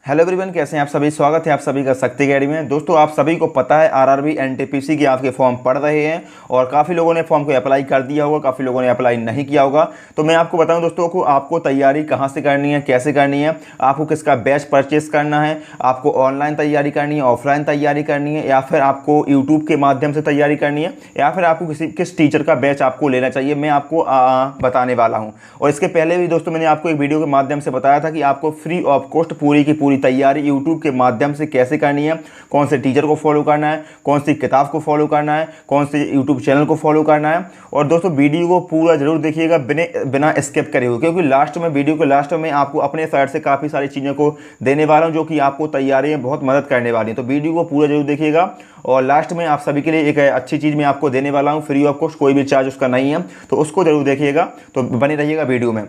Hello everyone, कैसे हैं आप सभी। स्वागत है आप सभी का शक्ति अकेडमी में। दोस्तों, आप सभी को पता है आरआरबी एनटीपीसी के आपके फॉर्म पढ़ रहे हैं और काफ़ी लोगों ने फॉर्म को अप्लाई कर दिया होगा, काफ़ी लोगों ने अप्लाई नहीं किया होगा। तो मैं आपको बताऊं दोस्तों को आपको तैयारी कहां से करनी है, कैसे करनी है, आपको किसका बैच परचेस करना है, आपको ऑनलाइन तैयारी करनी है, ऑफलाइन तैयारी करनी है, या फिर आपको यूट्यूब के माध्यम से तैयारी करनी है, या फिर आपको किस टीचर का बैच आपको लेना चाहिए, मैं आपको बताने वाला हूँ। और इसके पहले भी दोस्तों मैंने आपको एक वीडियो के माध्यम से बताया था कि आपको फ्री ऑफ कॉस्ट पूरी की पूरी तैयारी यूट्यूब के माध्यम से कैसे करनी है, कौन से टीचर को फॉलो करना है, कौन सी किताब को फॉलो करना है, कौन से यूट्यूब चैनल को फॉलो करना है। और दोस्तों वीडियो को पूरा जरूर देखिएगा बिना स्किप करे हुए, क्योंकि वीडियो के लास्ट में आपको अपने साइड से काफ़ी सारी चीज़ों को देने वाला हूँ जो कि आपको तैयारी में बहुत मदद करने वाली है। तो वीडियो को पूरा जरूर देखिएगा और लास्ट में आप सभी के लिए एक अच्छी चीज़ मैं आपको देने वाला हूँ फ्री ऑफ कॉस्ट, कोई भी चार्ज उसका नहीं है, तो उसको जरूर देखिएगा। तो बने रहिएगा वीडियो में।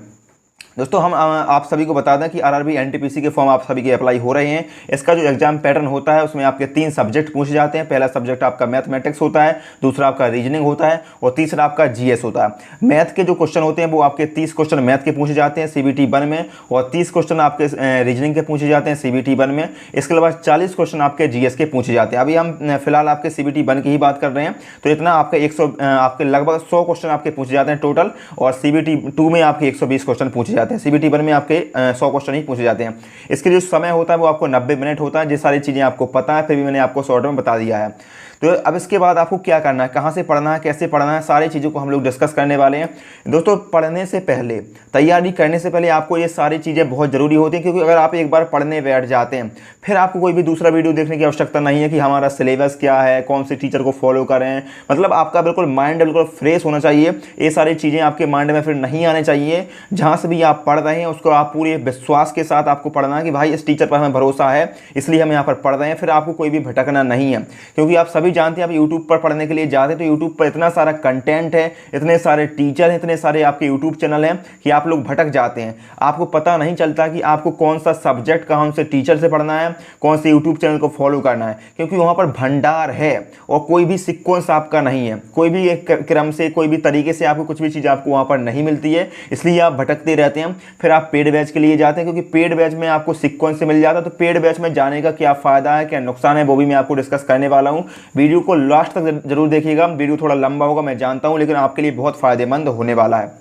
दोस्तों, हम आप सभी को बता दें कि आरआरबी एनटीपीसी के फॉर्म आप सभी के अप्लाई हो रहे हैं। इसका जो एग्जाम पैटर्न होता है उसमें आपके 3 सब्जेक्ट पूछे जाते हैं। पहला सब्जेक्ट आपका मैथमेटिक्स होता है, दूसरा आपका रीजनिंग होता है और तीसरा आपका जीएस होता है। मैथ के जो क्वेश्चन होते हैं वो आपके 30 क्वेश्चन मैथ के पूछे जाते हैं सीबीटी 1 में, और 30 क्वेश्चन आपके रीजनिंग के पूछे जाते हैं सीबीटी 1 में। इसके अलावा 40 क्वेश्चन आपके जीएस के पूछे जाते हैं। अभी हम फिलहाल आपके सीबीटी 1 की ही बात कर रहे हैं, तो इतना आपके लगभग 100 क्वेश्चन आपके पूछे जाते हैं टोटल, और सीबीटी 2 में आपके 120 क्वेश्चन पूछे जाते हैं। सीबीटी 1 में आपके 100 क्वेश्चन ही पूछे जाते हैं। इसके जो समय होता है वो आपको 90 मिनट होता है। ये सारी चीज़ें आपको पता है, फिर भी मैंने आपको शॉर्ट में बता दिया है। तो अब इसके बाद आपको क्या करना है, कहाँ से पढ़ना है, कैसे पढ़ना है, सारी चीज़ों को हम लोग डिस्कस करने वाले हैं। दोस्तों, पढ़ने से पहले, तैयारी करने से पहले आपको ये सारी चीज़ें बहुत ज़रूरी होती हैं, क्योंकि अगर आप एक बार पढ़ने बैठ जाते हैं फिर आपको कोई भी दूसरा वीडियो देखने की आवश्यकता नहीं है कि हमारा सिलेबस क्या है, कौन से टीचर को फॉलो करें। मतलब आपका बिल्कुल माइंड बिल्कुल फ्रेश होना चाहिए। ये सारी चीज़ें आपके माइंड में फिर नहीं आने चाहिए। जहाँ से भी आप पढ़ रहे हैं उसको आप पूरे विश्वास के साथ आपको पढ़ना है कि भाई इस टीचर पर हमें भरोसा है, इसलिए हम यहाँ पर पढ़ रहे हैं। फिर आपको कोई भी भटकना नहीं है, क्योंकि आप सभी जानते हैं आप यूट्यूब पर पढ़ने के लिए जाते हैं तो यूट्यूब पर इतना सारा कंटेंट है, इतने सारे टीचर हैं, इतने सारे आपके यूट्यूब चैनल हैं कि आप लोग भटक जाते हैं। आपको पता नहीं चलता कि आपको कौन सा सब्जेक्ट कौन से टीचर से पढ़ना है, कौन से यूट्यूब चैनल को फॉलो करना है, क्योंकि वहाँ पर भंडार है और कोई भी सीक्वेंस आपका नहीं है, कोई भी एक क्रम से, कोई भी तरीके से आपको कुछ भी चीज़ आपको वहाँ पर नहीं मिलती है, इसलिए आप भटकते रहते हैं। फिर आप पेड बैच के लिए जाते हैं, क्योंकि पेड बैच में आपको सीक्वेंस से मिल जाता है। तो पेड बैच में जाने का क्या फ़ायदा है, क्या नुकसान है, वो भी मैं आपको डिस्कस करने वाला हूँ। वीडियो को लास्ट तक जरूर देखिएगा। वीडियो थोड़ा लंबा होगा मैं जानता हूं, लेकिन आपके लिए बहुत फायदेमंद होने वाला है।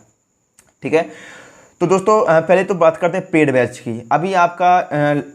ठीक है, तो दोस्तों पहले तो बात करते हैं पेड बैच की। अभी आपका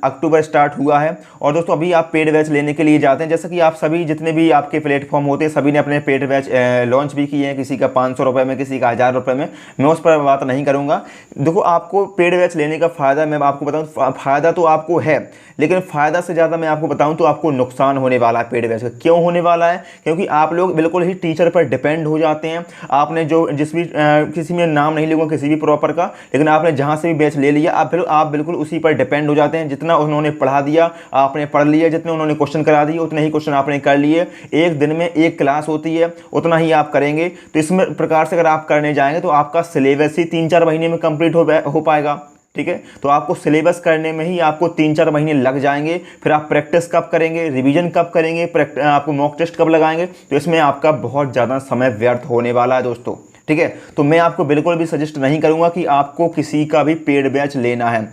अक्टूबर स्टार्ट हुआ है और दोस्तों अभी आप पेड बैच लेने के लिए जाते हैं। जैसा कि आप सभी जितने भी आपके प्लेटफॉर्म होते हैं सभी ने अपने पेड बैच लॉन्च भी किए हैं, किसी का 500 रुपये में, किसी का 1000 रुपये में। मैं उस पर बात नहीं करूँगा। देखो, आपको पेड बैच लेने का फ़ायदा मैं आपको बताऊँ, फ़ायदा तो आपको है, लेकिन फ़ायदा से ज़्यादा मैं आपको बताऊँ तो आपको नुकसान होने वाला है पेड बैच का। क्यों होने वाला है? क्योंकि आप लोग बिल्कुल ही टीचर पर डिपेंड हो जाते हैं। आपने जो किसी में नाम नहीं लूँगा किसी भी प्रॉपर का, लेकिन आपने जहाँ से भी बैच ले लिया आप बिल्कुल उसी पर डिपेंड हो जाते हैं। जितना उन्होंने पढ़ा दिया आपने पढ़ लिया, जितने उन्होंने क्वेश्चन करा दिए उतने ही क्वेश्चन आपने कर लिए। एक दिन में एक क्लास होती है, उतना ही आप करेंगे। तो इसमें प्रकार से अगर आप करने जाएंगे तो आपका सिलेबस ही 3-4 महीने में कंप्लीट हो पाएगा। ठीक है, तो आपको सिलेबस करने में ही आपको 3-4 महीने लग जाएंगे। फिर आप प्रैक्टिस कब करेंगे, रिवीजन कब करेंगे, आपको मॉक टेस्ट कब लगाएंगे, तो इसमें आपका बहुत ज़्यादा समय व्यर्थ होने वाला है दोस्तों। ठीक है, तो मैं आपको बिल्कुल भी सजेस्ट नहीं करूंगा कि आपको किसी का भी पेड बैच लेना है।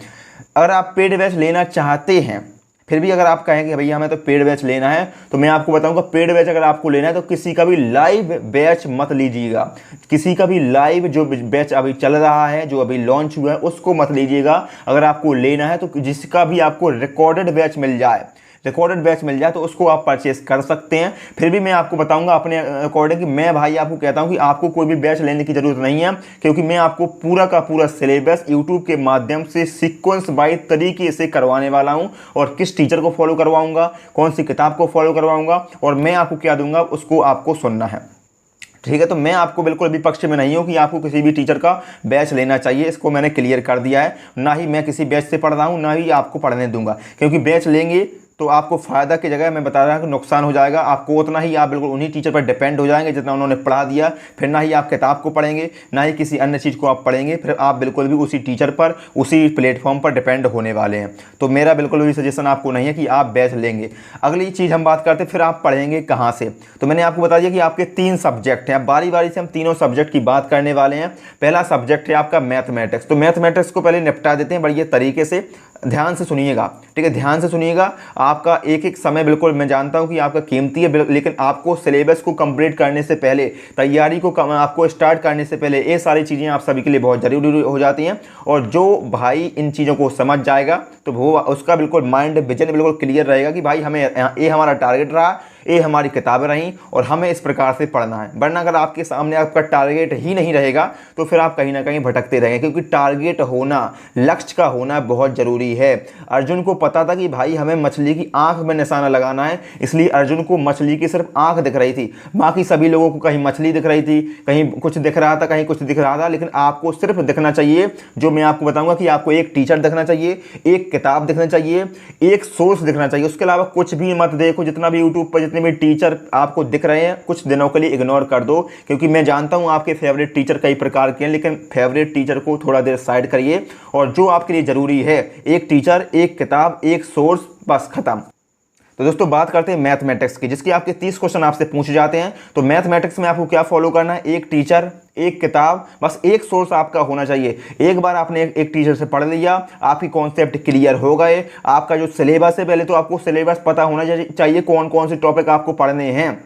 अगर आप पेड बैच लेना चाहते हैं, फिर भी अगर आप कहेंगे कि भैया हमें तो पेड बैच लेना है, तो मैं आपको बताऊंगा पेड बैच अगर आपको लेना है तो किसी का भी लाइव बैच मत लीजिएगा। किसी का भी लाइव जो बैच अभी चल रहा है, जो अभी लॉन्च हुआ है, उसको मत लीजिएगा। अगर आपको लेना है तो जिसका भी आपको रिकॉर्डेड बैच मिल जाए तो उसको आप परचेस कर सकते हैं। फिर भी मैं आपको बताऊंगा अपने अकॉर्डिंग कि मैं भाई आपको कहता हूं कि आपको कोई भी बैच लेने की जरूरत नहीं है, क्योंकि मैं आपको पूरा का पूरा सिलेबस यूट्यूब के माध्यम से सीक्वेंस वाइज तरीके से करवाने वाला हूं, और किस टीचर को फॉलो करवाऊंगा, कौन सी किताब को फॉलो करवाऊंगा, और मैं आपको क्या दूंगा उसको आपको सुनना है। ठीक है, तो मैं आपको बिल्कुल विपक्ष में नहीं हूं कि आपको किसी भी टीचर का बैच लेना चाहिए। इसको मैंने क्लियर कर दिया है। ना ही मैं किसी बैच से पढ़ रहा हूं, ना ही आपको पढ़ने दूंगा, क्योंकि बैच लेंगे तो आपको फ़ायदा की जगह मैं बता रहा हूँ कि नुकसान हो जाएगा आपको। उतना ही आप बिल्कुल उन्हीं टीचर पर डिपेंड हो जाएंगे जितना उन्होंने पढ़ा दिया, फिर ना ही आप किताब को पढ़ेंगे ना ही किसी अन्य चीज़ को आप पढ़ेंगे, फिर आप बिल्कुल भी उसी टीचर पर उसी प्लेटफॉर्म पर डिपेंड होने वाले हैं। तो मेरा बिल्कुल भी सजेशन आपको नहीं है कि आप बैच लेंगे। अगली चीज़ हम बात करते हैं फिर आप पढ़ेंगे कहाँ से। तो मैंने आपको बता दिया कि आपके 3 सब्जेक्ट हैं। अब बारी बारी से हम तीनों सब्जेक्ट की बात करने वाले हैं। पहला सब्जेक्ट है आपका मैथमेटिक्स। तो मैथमेटिक्स को पहले निपटा देते हैं बढ़िया तरीके से, ध्यान से सुनिएगा, ठीक है, ध्यान से सुनिएगा। आपका एक एक समय बिल्कुल मैं जानता हूं कि आपका कीमती है, लेकिन आपको सिलेबस को कंप्लीट करने से पहले, तैयारी को आपको स्टार्ट करने से पहले ये सारी चीज़ें आप सभी के लिए बहुत ज़रूरी हो जाती हैं। और जो भाई इन चीज़ों को समझ जाएगा तो वो उसका बिल्कुल माइंड विजन बिल्कुल क्लियर रहेगा कि भाई हमें ये हमारा टारगेट रहा, ये हमारी किताबें रहीं और हमें इस प्रकार से पढ़ना है। वरना अगर आपके सामने आपका टारगेट ही नहीं रहेगा तो फिर आप कहीं ना कहीं भटकते रहेंगे, क्योंकि टारगेट होना, लक्ष्य का होना बहुत ज़रूरी है। अर्जुन को पता था कि भाई हमें मछली की आंख में निशाना लगाना है, इसलिए अर्जुन को मछली की सिर्फ आंख दिख रही थी, बाकी सभी लोगों को कहीं मछली दिख रही थी, कहीं कुछ दिख रहा था, कहीं कुछ दिख रहा था। लेकिन आपको सिर्फ दिखना चाहिए, जो मैं आपको बताऊंगा कि आपको एक टीचर दिखना चाहिए, एक किताब दिखना चाहिए, एक सोर्स दिखना चाहिए। उसके अलावा कुछ भी मत देखो। जितना भी यूट्यूब पर जितने भी टीचर आपको दिख रहे हैं कुछ दिनों के लिए इग्नोर कर दो, क्योंकि मैं जानता हूं आपके फेवरेट टीचर कई प्रकार के हैं, लेकिन फेवरेट टीचर को थोड़ा देर साइड करिए और जो आपके लिए जरूरी है, एक टीचर, एक किताब, एक सोर्स, बस खत्म। तो दोस्तों बात करते हैं मैथमेटिक्स की, जिसकी आपके 30 क्वेश्चन आपसे पूछे जाते हैं। तो मैथमेटिक्स में आपको क्या फॉलो करना है, एक टीचर, एक किताब, बस एक सोर्स आपका होना चाहिए। एक बार आपने एक टीचर से पढ़ लिया, आपकी कॉन्सेप्ट क्लियर हो गए, आपका जो सिलेबस है, पहले तो आपको सिलेबस पता होना चाहिए कौन कौन से टॉपिक आपको पढ़ने हैं।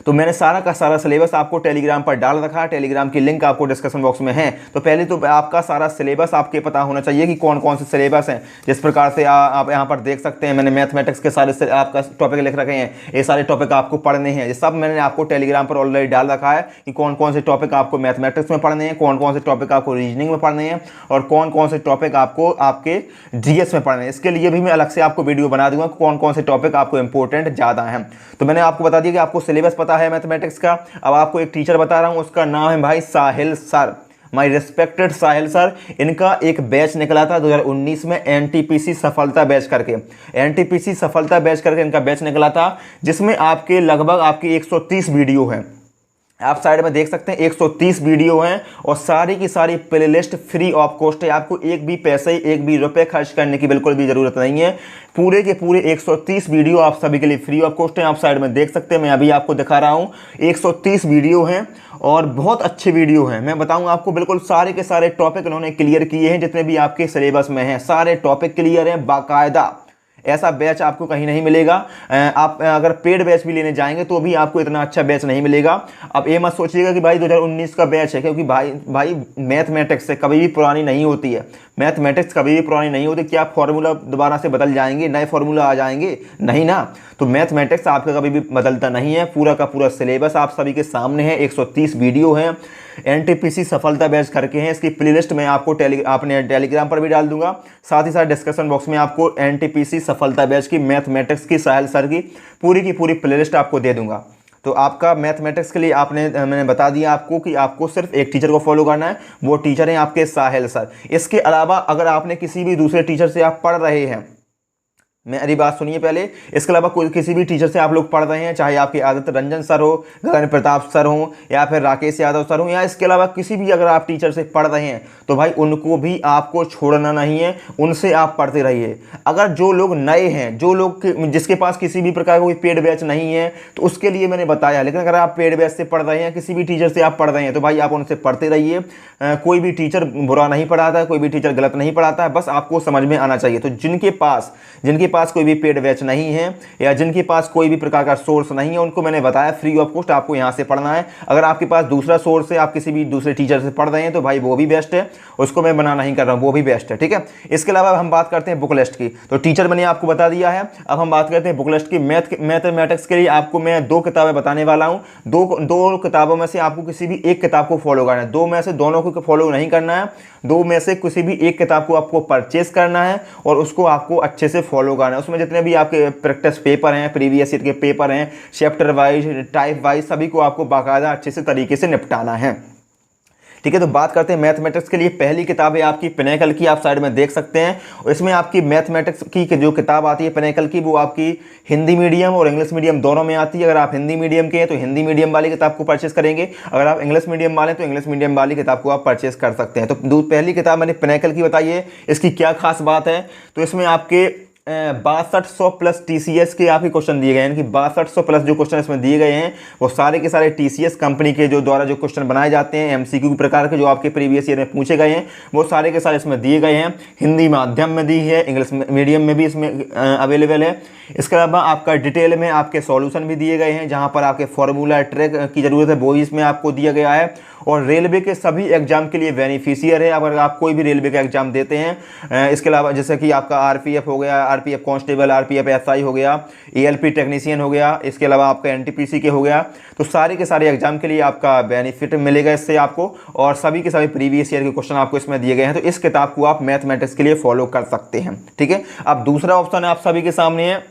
तो मैंने सारा का सारा सिलेबस आपको टेलीग्राम पर डाल रखा है, टेलीग्राम की लिंक आपको डिस्क्रिप्शन बॉक्स में है। तो पहले तो आपका सारा सिलेबस आपके पता होना चाहिए कि कौन कौन से सिलेबस हैं। जिस प्रकार से आप यहाँ पर देख सकते हैं, मैंने मैथमेटिक्स के सारे आपका टॉपिक लिख रखे हैं, ये सारे टॉपिक आपको पढ़ने हैं। ये सब मैंने आपको टेलीग्राम पर ऑलरेडी डाल रखा है कि कौन कौन से टॉपिक आपको मैथमेटिक्स में पढ़ने हैं, कौन कौन से टॉपिक आपको रीजनिंग में पढ़ने हैं और कौन कौन से टॉपिक आपको आपके जीएस में पढ़ने हैं। इसके लिए भी मैं अलग से आपको वीडियो बना दूंगा कौन कौन से टॉपिक आपको इंपॉर्टेंट ज़्यादा हैं। तो मैंने आपको बता दिया कि आपको सिलेबस पता है मैथमेटिक्स का। अब आपको एक टीचर बता रहा हूं, उसका नाम है भाई Sahil sir, my respected Sahil sir. इनका एक बैच निकला था 2019 में, एनटीपीसी सफलता बैच करके, एनटीपीसी सफलता बैच करके इनका बैच निकला था, जिसमें आपके लगभग आपकी 130 वीडियो हैं। आप साइड में देख सकते हैं 130 वीडियो हैं और सारी की सारी प्लेलिस्ट फ्री ऑफ कॉस्ट है। आपको एक भी पैसे, एक भी रुपए खर्च करने की बिल्कुल भी ज़रूरत नहीं है। पूरे के पूरे 130 वीडियो आप सभी के लिए फ्री ऑफ कॉस्ट हैं। आप साइड में देख सकते हैं, मैं अभी आपको दिखा रहा हूं, 130 वीडियो हैं और बहुत अच्छे वीडियो हैं। मैं बताऊंगा आपको, बिल्कुल सारे के सारे टॉपिक उन्होंने क्लियर किए हैं, जितने भी आपके सिलेबस में हैं सारे टॉपिक क्लियर हैं बाकायदा। ऐसा बैच आपको कहीं नहीं मिलेगा। आप अगर पेड बैच भी लेने जाएंगे तो भी आपको इतना अच्छा बैच नहीं मिलेगा। अब ये मत सोचिएगा कि भाई 2019 का बैच है, क्योंकि भाई मैथमेटिक्स से कभी भी पुरानी नहीं होती है। मैथमेटिक्स कभी भी पुरानी नहीं होती। क्या फॉर्मूला दोबारा से बदल जाएंगे, नए फॉर्मूला आ जाएंगे? नहीं ना। तो मैथमेटिक्स आपका कभी भी बदलता नहीं है। पूरा का पूरा सिलेबस आप सभी के सामने है, 130 वीडियो हैं, एनटीपीसी सफलता बैच करके हैं। इसकी प्लेलिस्ट मैं आपको आपने टेलीग्राम पर भी डाल दूंगा, साथ ही साथ डिस्कशन बॉक्स में आपको एनटीपीसी सफलता बैच की मैथमेटिक्स की साहिल सर की पूरी प्लेलिस्ट आपको दे दूंगा। तो आपका मैथमेटिक्स के लिए मैंने बता दिया आपको कि आपको सिर्फ एक टीचर को फॉलो करना है, वो टीचर हैं आपके साहिल सर। इसके अलावा अगर आपने किसी भी दूसरे टीचर से आप पढ़ रहे हैं, मेरी बात सुनिए पहले, इसके अलावा कोई किसी भी टीचर से आप लोग पढ़ रहे हैं, चाहे आपके आदित्य रंजन सर हो, गगन प्रताप सर हो, या फिर राकेश यादव सर हो, या इसके अलावा किसी भी अगर आप टीचर से पढ़ रहे हैं तो भाई उनको भी आपको छोड़ना नहीं है, उनसे आप पढ़ते रहिए। अगर जो लोग नए हैं, जो लोग जिसके पास किसी भी प्रकार का कोई पेड बैच नहीं है, तो उसके लिए मैंने बताया। लेकिन अगर आप पेड बैच से पढ़ रहे हैं, किसी भी टीचर से आप पढ़ रहे हैं, तो भाई आप उनसे पढ़ते रहिए। कोई भी टीचर बुरा नहीं पढ़ाता है, कोई भी टीचर गलत नहीं पढ़ाता है, बस आपको समझ में आना चाहिए। तो जिनके पास कोई भी पेड बैच नहीं है या जिनके पास कोई भी प्रकार का सोर्स नहीं है, उनको मैंने बताया फ्री ऑफ कॉस्ट आपको यहां से पढ़ना है। अगर आपके पास दूसरा सोर्स है, आप किसी भी दूसरे टीचर से पढ़ रहे हैं, तो भाई वो भी बेस्ट है, उसको मैं मना नहीं कर रहा हूं, वो भी बेस्ट है, ठीक है। इसके अलावा हम बात करते हैं बुक लिस्ट की। तो टीचर मैंने आपको बता दिया है, अब हम बात करते हैं बुक लिस्ट की। मैथमेटिक्स के लिए आपको मैं 2 किताबें बताने वाला हूं। दो किताबों में से आपको किसी भी एक किताब को फॉलो करना है। 2 में से दोनों को फॉलो नहीं करना है, 2 में से किसी भी एक किताब को आपको परचेस करना है और उसको आपको अच्छे से फॉलो करना है। उसमें जितने भी आपके प्रैक्टिस पेपर हैं, प्रीवियस ईयर के पेपर हैं, चैप्टर वाइज, टाइप वाइज, सभी को आपको बाकायदा अच्छे से तरीके से निपटाना है। ठीक है, तो बात करते हैं मैथमेटिक्स के लिए। पहली किताब है आपकी पिनेकल की, आप साइड में देख सकते हैं। और इसमें आपकी मैथमेटिक्स की जो किताब आती है पिनेकल की, वो आपकी हिंदी मीडियम और इंग्लिश मीडियम दोनों में आती है। अगर आप हिंदी मीडियम के हैं तो हिंदी मीडियम वाली किताब को परचेस करेंगे, अगर आप इंग्लिश मीडियम वाले हैं तो इंग्लिश मीडियम वाली किताब को आप परचेस कर सकते हैं। तो पहली किताब मैंने पिनेकल की बताई है। इसकी क्या खास बात है, तो इसमें आपके 6200 प्लस टीसीएस के आपके क्वेश्चन दिए गए हैं, यानी कि 6200 प्लस जो क्वेश्चन इसमें दिए गए हैं वो सारे के सारे टीसीएस कंपनी के जो द्वारा जो क्वेश्चन बनाए जाते हैं एमसीक्यू प्रकार के, जो आपके प्रीवियस ईयर में पूछे गए हैं, वो सारे के सारे इसमें दिए गए हैं। हिंदी माध्यम में दी है, इंग्लिश मीडियम में भी इसमें अवेलेबल है। इसके अलावा आपका डिटेल में आपके सॉल्यूशन भी दिए गए हैं, जहाँ पर आपके फॉर्मूला ट्रैक की ज़रूरत है वो इसमें आपको दिया गया है। और रेलवे के सभी एग्जाम के लिए बेनिफिशियर है, अगर आप कोई भी रेलवे का एग्जाम देते हैं। इसके अलावा जैसे कि आपका आरपीएफ हो गया, आरपीएफ कांस्टेबल, आरपीएफ एसआई हो गया, एएलपी टेक्नीशियन हो गया, इसके अलावा आपका एनटीपीसी के हो गया, तो सारे के सारे एग्जाम के लिए आपका बेनिफिट मिलेगा इससे आपको। और सभी के सभी प्रीवियस ईयर के क्वेश्चन आपको इसमें दिए गए हैं, तो इस किताब को आप मैथमेटिक्स के लिए फॉलो कर सकते हैं। ठीक है, अब दूसरा ऑप्शन आप सभी के सामने है,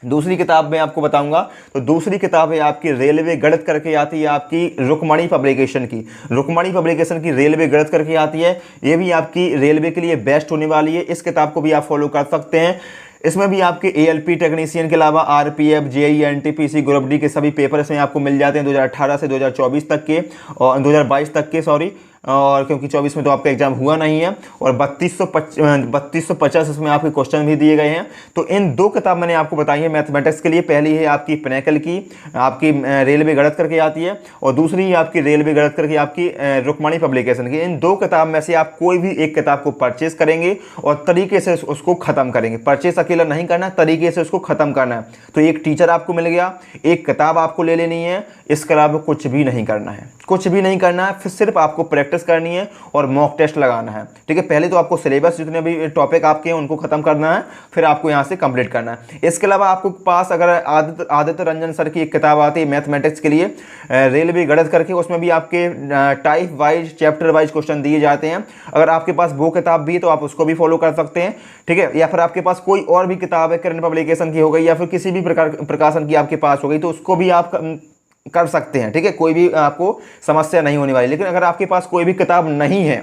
दूसरी किताब मैं आपको बताऊंगा। तो दूसरी किताब है आपकी रेलवे गणित करके आती है, आपकी रुक्मणी पब्लिकेशन की। रुक्मणी पब्लिकेशन की रेलवे गणित करके आती है, ये भी आपकी रेलवे के लिए बेस्ट होने वाली है। इस किताब को भी आप फॉलो कर सकते हैं। इसमें भी आपके एएलपी टेक्नीशियन के अलावा RPF, JEE, NTPC, group D के सभी पेपर इसमें आपको मिल जाते हैं 2018 से 2024 तक के, और 2022 तक के सॉरी, और क्योंकि 24 में तो आपका एग्जाम हुआ नहीं है। और 3250 इसमें आपके क्वेश्चन भी दिए गए हैं। तो इन दो किताब मैंने आपको बताई है मैथमेटिक्स के लिए। पहली है आपकी पिनेकल की, आपकी रेलवे गणित करके आती है, और दूसरी है आपकी रेलवे गणित करके आपकी रुक्मणी पब्लिकेशन की। इन दो किताब में से आप कोई भी एक किताब को परचेस करेंगे और तरीके से उसको खत्म करेंगे। परचेस अकेला नहीं करना, तरीके से उसको खत्म करना है। तो एक टीचर आपको मिल गया, एक किताब आपको ले लेनी है, इसके अलावा कुछ भी नहीं करना है, कुछ भी नहीं करना है। फिर सिर्फ आपको प्रैक्टिस करनी है और मॉक टेस्ट लगाना है। ठीक है, पहले तो आपको सिलेबस जितने भी टॉपिक आपके हैं उनको खत्म करना है, फिर आपको यहाँ से कंप्लीट करना है। इसके अलावा आपको पास अगर आदित्य रंजन सर की एक किताब आती है मैथमेटिक्स के लिए, रेलवे गणित करके, उसमें भी आपके type wise, chapter wise question दिए जाते हैं। अगर आपके पास वो किताब भी है तो आप उसको भी फॉलो कर सकते हैं। ठीक है, या फिर आपके पास कोई और भी किताब है, करंट पब्लिकेशन की हो गई या फिर किसी भी प्रकाशन की आपके पास हो गई, तो उसको भी आप कर सकते हैं। ठीक है, कोई भी आपको समस्या नहीं होने वाली। लेकिन अगर आपके पास कोई भी किताब नहीं है,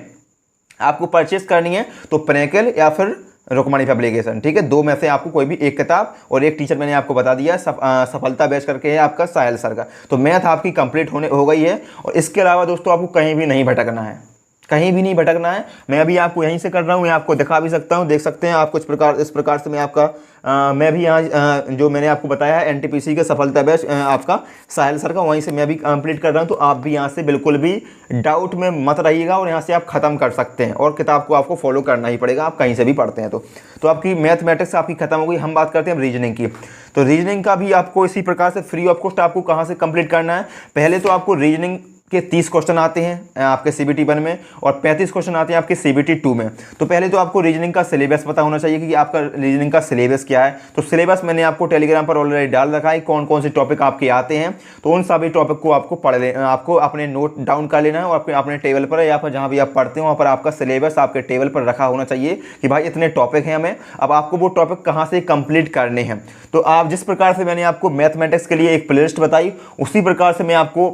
आपको परचेस करनी है, तो पिनेकल या फिर रुक्मणी पब्लिकेशन, ठीक है, दो में से आपको कोई भी एक किताब, और एक टीचर मैंने आपको बता दिया सफलता बैच करके है आपका साहिल सर का। तो मैथ आपकी कंप्लीट हो गई है। और इसके अलावा दोस्तों आपको कहीं भी नहीं भटकना है, कहीं भी नहीं भटकना है। मैं अभी आपको यहीं से कर रहा हूँ, मैं आपको दिखा भी सकता हूँ, देख सकते हैं आप। इस प्रकार से मैं आपका मैं भी यहाँ जो मैंने आपको बताया है एनटीपीसी के सफलता बैच आपका साहिल सर का, वहीं से मैं भी कंप्लीट कर रहा हूँ। तो आप भी यहाँ से बिल्कुल भी डाउट में मत रहिएगा, और यहाँ से आप ख़त्म कर सकते हैं। और किताब को आपको फॉलो करना ही पड़ेगा, आप कहीं से भी पढ़ते हैं तो आपकी मैथमेटिक्स आपकी खत्म हो गई। हम बात करते हैं रीजनिंग की। तो रीजनिंग का भी आपको इसी प्रकार से फ्री ऑफ कॉस्ट आपको कहाँ से कंप्लीट करना है। पहले तो आपको रीजनिंग के 30 क्वेश्चन आते हैं आपके CBT 1 में, और 35 क्वेश्चन आते हैं आपके CBT 2 में। तो पहले तो आपको रीजनिंग का सिलेबस पता होना चाहिए कि आपका रीजनिंग का सिलेबस क्या है। तो सिलेबस मैंने आपको टेलीग्राम पर ऑलरेडी डाल रखा है, कौन कौन से टॉपिक आपके आते हैं। तो उन सभी टॉपिक को आपको आपको अपने नोट डाउन कर लेना है, और अपने टेबल पर या फिर जहाँ भी आप पढ़ते हो वहाँ पर आपका सिलेबस आपके टेबल पर रखा होना चाहिए कि भाई इतने टॉपिक हैं हमें, अब आपको वो टॉपिक कहाँ से कंप्लीट करने हैं। तो आप जिस प्रकार से मैंने आपको मैथमेटिक्स के लिए एक प्लेलिस्ट बताई, उसी प्रकार से मैं आपको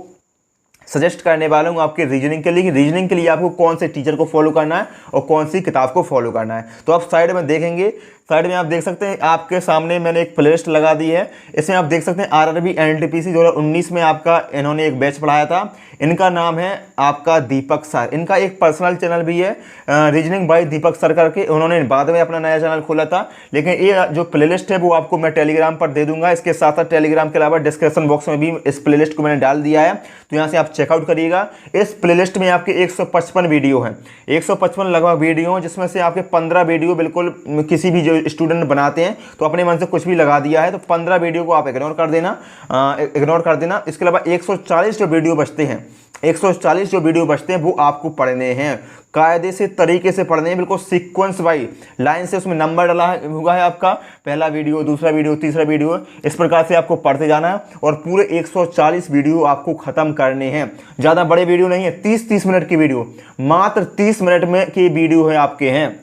सजेस्ट करने वाला हूँ आपके रीजनिंग के लिए, कि रीजनिंग के लिए आपको कौन से टीचर को फॉलो करना है और कौन सी किताब को फॉलो करना है। तो आप साइड में देखेंगे, साइड में आप देख सकते हैं, आपके सामने मैंने एक प्लेलिस्ट लगा दी है। इसमें आप देख सकते हैं आरआरबी एनटीपीसी 2019 में आपका इन्होंने एक बैच पढ़ाया था। इनका नाम है आपका दीपक सर। इनका एक पर्सनल चैनल भी है रीजनिंग बाय दीपक सर करके, उन्होंने बाद में अपना नया चैनल खोला था। लेकिन ये जो प्लेलिस्ट है वो आपको मैं टेलीग्राम पर दे दूंगा। इसके साथ साथ टेलीग्राम के अलावा डिस्क्रिप्शन बॉक्स में भी इस प्लेलिस्ट को मैंने डाल दिया है, तो यहाँ से आप चेकआउट करिएगा। इस प्लेलिस्ट में आपके 155 वीडियो हैं, 155 लगभग वीडियो, जिसमें से आपके 15 वीडियो बिल्कुल किसी भी जो स्टूडेंट बनाते हैं तो अपने मन से कुछ भी लगा दिया है, तो 15 वीडियो को आप इग्नोर कर देना। इसके अलावा 140 जो वीडियो बचते हैं, 140 जो वीडियो बचते हैं वो आपको पढ़ने हैं, कायदे से तरीके से पढ़ने हैं, बिल्कुल सीक्वेंस वाइज लाइन से उसमें नंबर डाला हुआ है आपका, पहला वीडियो, दूसरा वीडियो, तीसरा वीडियो, इस प्रकार से आपको पढ़ते जाना है। और पूरे 140 वीडियो आपको खत्म करने हैं। ज़्यादा बड़े वीडियो नहीं है, 30-30 मिनट की वीडियो, मात्र 30 मिनट में की वीडियो है आपके हैं।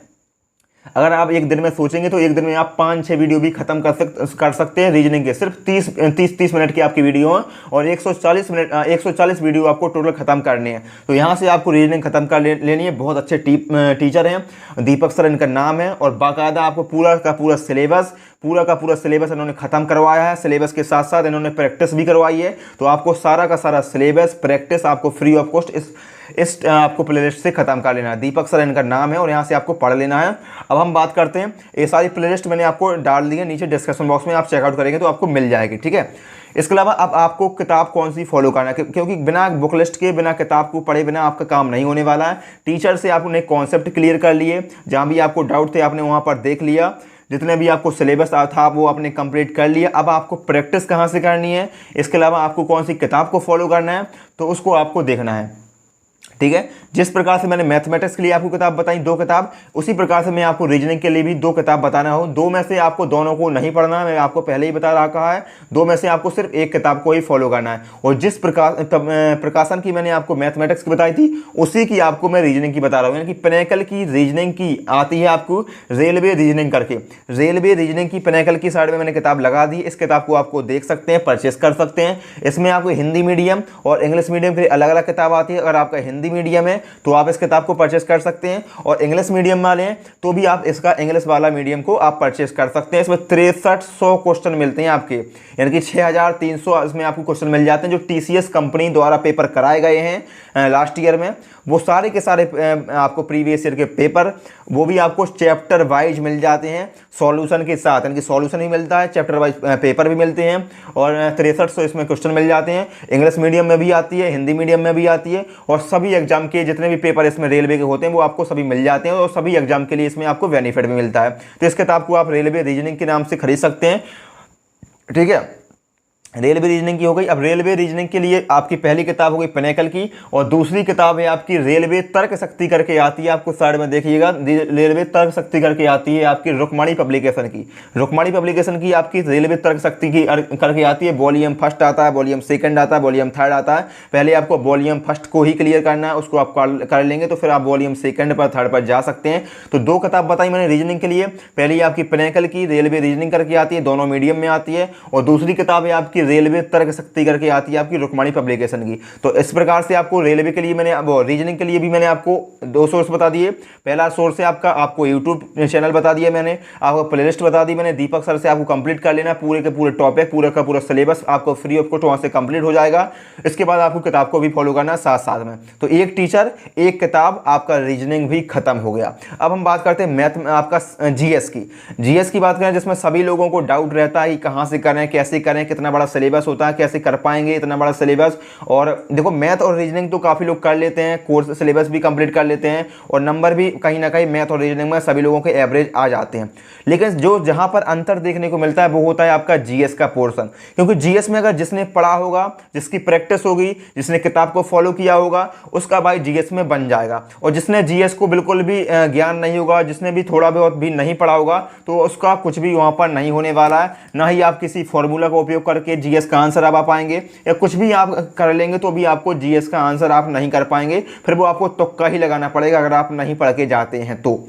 अगर आप एक दिन में सोचेंगे तो एक दिन में आप 5-6 वीडियो भी खत्म कर सकते हैं रीजनिंग के। सिर्फ 30 मिनट की आपकी वीडियो है और 140 वीडियो आपको टोटल खत्म करनी है। तो यहाँ से आपको रीजनिंग खत्म कर लेनी है। बहुत अच्छे टीचर हैं, दीपक सर इनका नाम है, और बाकायदा आपको पूरा का पूरा सिलेबस इन्होंने खत्म करवाया है। सिलेबस के साथ साथ इन्होंने प्रैक्टिस भी करवाई है। तो आपको सारा का सारा सिलेबस प्रैक्टिस आपको फ्री ऑफ कॉस्ट इस आपको प्लेलिस्ट से खत्म कर लेना है। दीपक सर इनका नाम है और यहाँ से आपको पढ़ लेना है। अब हम बात करते हैं, ये सारी प्लेलिस्ट मैंने आपको डाल दी है नीचे डिस्क्रिप्शन बॉक्स में, आप चेकआउट करेंगे तो आपको मिल जाएगी, ठीक है। इसके अलावा अब आपको किताब कौन सी फॉलो करना है, क्योंकि बिना बुक लिस्ट के, बिना किताब को पढ़े बिना आपका काम नहीं होने वाला है। टीचर से आपने कॉन्सेप्ट क्लियर कर लिए, जहाँ भी आपको डाउट थे आपने वहाँ पर देख लिया, जितने भी आपको सिलेबस था वो आपने कंप्लीट कर लिया। अब आपको प्रैक्टिस कहाँ से करनी है, इसके अलावा आपको कौन सी किताब को फॉलो करना है, तो उसको आपको देखना है, ठीक है। जिस प्रकार से मैंने मैथमेटिक्स के लिए आपको किताब बताई 2 किताब, उसी प्रकार से मैं आपको रीजनिंग के लिए भी 2 किताब बताना हो। 2 में से आपको दोनों को नहीं पढ़ना है, मैं आपको पहले ही बता रखा है। 2 में से आपको सिर्फ एक किताब को ही फॉलो करना है। और जिस प्रकाशन की मैंने आपको मैथमेटिक्स की बताई थी, उसी की आपको मैं रीजनिंग की बता रहा हूँ। यानी कि पिनेकल की रीजनिंग की आती है आपको रेलवे रीजनिंग करके, रेलवे रीजनिंग की पिनेकल की साइड में मैंने किताब लगा दी। इस किताब को आपको देख सकते हैं, परचेस कर सकते हैं। इसमें आपको हिंदी मीडियम और इंग्लिश मीडियम के अलग अलग किताब आती है। अगर आपका हिंदी मीडियम है तो आप इस किताब को परचेस कर सकते हैं, और इंग्लिश मीडियम वाले हैं तो भी आप इसका इंग्लिश वाला मीडियम को आप परचेस कर सकते हैं। इसमें 6300 क्वेश्चन मिलते हैं आपके, यानी कि 6300 इसमें आपको क्वेश्चन मिल जाते हैं जो टीसीएस कंपनी द्वारा पेपर कराए गए हैं लास्ट ईयर में। वो सारे के सारे आपको प्रीवियस ईयर के पेपर, वो भी आपको चैप्टर वाइज मिल जाते हैं सॉल्यूशन के साथ, यानी कि सॉल्यूशन भी मिलता है, चैप्टर वाइज पेपर भी मिलते हैं, और 6300 इसमें क्वेश्चन मिल जाते हैं। इंग्लिश मीडियम में भी आती है, हिंदी मीडियम में भी आती है, और सभी एग्जाम के जितने भी पेपर इसमें रेलवे के होते हैं वो आपको सभी मिल जाते हैं, और सभी एग्जाम के लिए इसमें आपको बेनिफिट भी मिलता है। तो इस किताब को आप रेलवे रीजनिंग के नाम से खरीद सकते हैं, ठीक है। रेलवे रीजनिंग की हो गई। अब रेलवे रीजनिंग के लिए आपकी पहली किताब हो गई पिनेकल की, और दूसरी किताब है आपकी रेलवे तर्क शक्ति करके आती है, आपको साइड में देखिएगा, रेलवे तर्क शक्ति करके आती है आपकी रुक्मणी पब्लिकेशन की। रुक्मणी पब्लिकेशन की आपकी रेलवे तर्क शक्ति की करके आती है। वॉल्यूम फर्स्ट आता है, वॉल्यूम सेकंड आता है, वॉल्यूम थर्ड आता है। पहले आपको वॉल्यूम फर्स्ट को ही क्लियर करना है, उसको आप कर लेंगे तो फिर आप वॉल्यूम सेकंड पर, थर्ड पर जा सकते हैं। तो 2 किताब बताई मैंने रीजनिंग के लिए। पहली आपकी पिनेकल की रेलवे रीजनिंग करके आती है, दोनों मीडियम में आती है, और दूसरी किताब है आपकी रेलवे तर्क शक्ति करके आती है आपकी रुक्मणी पब्लिकेशन की। तो इस प्रकार से आपको रेलवे के लिए मैंने, वो रीजनिंग के लिए भी मैंने आपको 2 सोर्स बता दिए। पहला सोर्स है आपको यूट्यूब चैनल बता दिया मैंने, आपको प्लेलिस्ट बता दी मैंने, दीपक सर से आपको कंप्लीट कर लेना पूरे के पूरे टॉपिक, पूरा का पूरा सिलेबस आपको फ्री ऑफ कॉस्ट वहाँ से कंप्लीट हो जाएगा। इसके बाद आपको किताब को भी फॉलो करना है साथ साथ में। तो एक टीचर एक किताब, आपका रीजनिंग भी खत्म हो गया। अब हम बात करते हैं मैथ आपका जीएस की बात करें, जिसमें सभी लोगों को डाउट रहता है कि कहाँ से करें, कैसे करें, कितना बड़ा सिलेबस होता है, कैसे कर पाएंगे इतना बड़ा सिलेबस। और देखो मैथ और रीजनिंग तो काफ़ी लोग कर लेते हैं, कोर्स सिलेबस भी कंप्लीट कर लेते हैं, और नंबर भी कहीं ना कहीं मैथ और रीजनिंग में सभी लोगों के एवरेज आ जाते हैं। लेकिन जो जहां पर अंतर देखने को मिलता है वो होता है आपका जीएस का पोर्शन, क्योंकि जीएस में अगर जिसने पढ़ा होगा, जिसकी प्रैक्टिस होगी, जिसने किताब को फॉलो किया होगा, उसका भाई जीएस में बन जाएगा। और जिसने जीएस को बिल्कुल भी ज्ञान नहीं होगा, जिसने भी थोड़ा बहुत भी नहीं पढ़ा होगा, तो उसका कुछ भी वहां पर नहीं होने वाला है। ना ही आप किसी फॉर्मूला का उपयोग करके जीएस का आंसर आप पाएंगे, या कुछ भी आप कर लेंगे तो भी आपको जीएस का आंसर आप नहीं कर पाएंगे। फिर वो आपको तुक्का ही लगाना पड़ेगा अगर आप नहीं पढ़ के जाते हैं तो,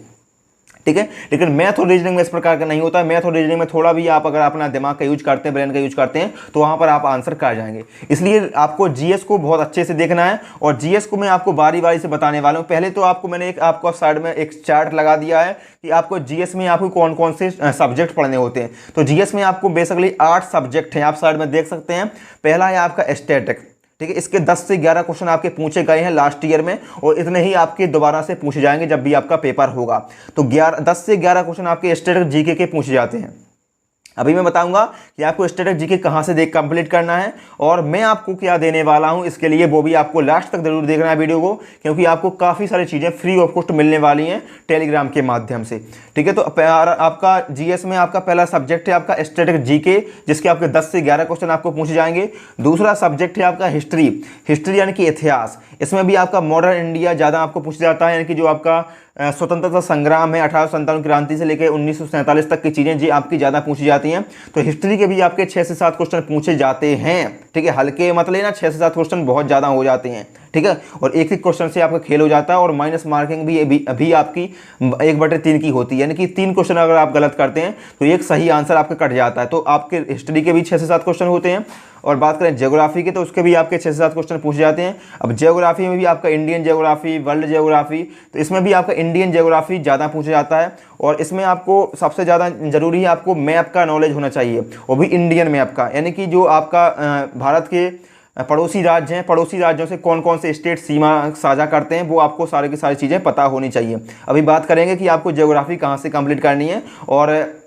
ठीक है। लेकिन मैथ और रीजनिंग में इस प्रकार का नहीं होता है। मैथ और रीजनिंग में थोड़ा भी आप अगर अपना दिमाग का यूज करते हैं, ब्रेन का यूज करते हैं, तो वहां पर आप आंसर कर जाएंगे। इसलिए आपको जीएस को बहुत अच्छे से देखना है, और जीएस को मैं आपको बारी बारी से बताने वाला हूं। पहले तो आपको मैंने आपको साइड में एक चार्ट लगा दिया है कि आपको जीएस में आपको कौन कौन से सब्जेक्ट पढ़ने होते हैं। तो जीएस में आपको बेसिकली 8 सब्जेक्ट हैं, आप साइड में देख सकते हैं। पहला है आपका स्टैटिक, ठीक है। इसके 10 से 11 क्वेश्चन आपके पूछे गए हैं लास्ट ईयर में, और इतने ही आपके दोबारा से पूछे जाएंगे जब भी आपका पेपर होगा। तो 10 से 11 क्वेश्चन आपके स्टैटिक जीके के पूछे जाते हैं। अभी मैं बताऊंगा कि आपको स्टैटिक जीके कहां से देख कंप्लीट करना है, और मैं आपको क्या देने वाला हूं इसके लिए, वो भी आपको लास्ट तक जरूर देखना है वीडियो को, क्योंकि आपको काफ़ी सारी चीज़ें फ्री ऑफ कॉस्ट मिलने वाली हैं टेलीग्राम के माध्यम से, ठीक है। तो आपका जीएस में आपका पहला सब्जेक्ट है आपका स्टैटिक जीके, जिसके आपके 10 से 11 क्वेश्चन आपको पूछे जाएंगे। दूसरा सब्जेक्ट है आपका हिस्ट्री यानी कि इतिहास। इसमें भी आपका मॉडर्न इंडिया ज़्यादा आपको पूछा जाता है, यानी कि जो आपका स्वतंत्रता संग्राम है 1857 क्रांति से लेकर 1947 तक की चीज़ें जी आपकी ज़्यादा पूछी जाती हैं। तो हिस्ट्री के भी आपके 6 से 7 क्वेश्चन पूछे जाते हैं, ठीक है। हल्के मत लेना, 6 से 7 क्वेश्चन बहुत ज़्यादा हो जाते हैं, ठीक है। और एक एक क्वेश्चन से आपका खेल हो जाता है और माइनस मार्किंग भी आपकी 1/3 की होती है, यानी कि 3 क्वेश्चन अगर आप गलत करते हैं तो एक सही आंसर आपका कट जाता है। तो आपके हिस्ट्री के भी 6 से 7 क्वेश्चन होते हैं। और बात करें ज्योग्राफी के तो उसके भी आपके 6 से 7 क्वेश्चन पूछे जाते हैं। अब ज्योग्राफी में भी आपका इंडियन ज्योग्राफी, वर्ल्ड ज्योग्राफी, तो इसमें भी आपका इंडियन ज्योग्राफी ज़्यादा पूछा जाता है। और इसमें आपको सबसे ज़्यादा जरूरी है आपको मैप का नॉलेज होना चाहिए, वो भी इंडियन मैप का, यानी कि जो आपका भारत के पड़ोसी राज्य हैं, पड़ोसी राज्यों से कौन कौन से स्टेट सीमा साझा करते हैं, वो आपको सारी की सारी चीज़ें पता होनी चाहिए। अभी बात करेंगे कि आपको ज्योग्राफी कहाँ से कंप्लीट करनी है और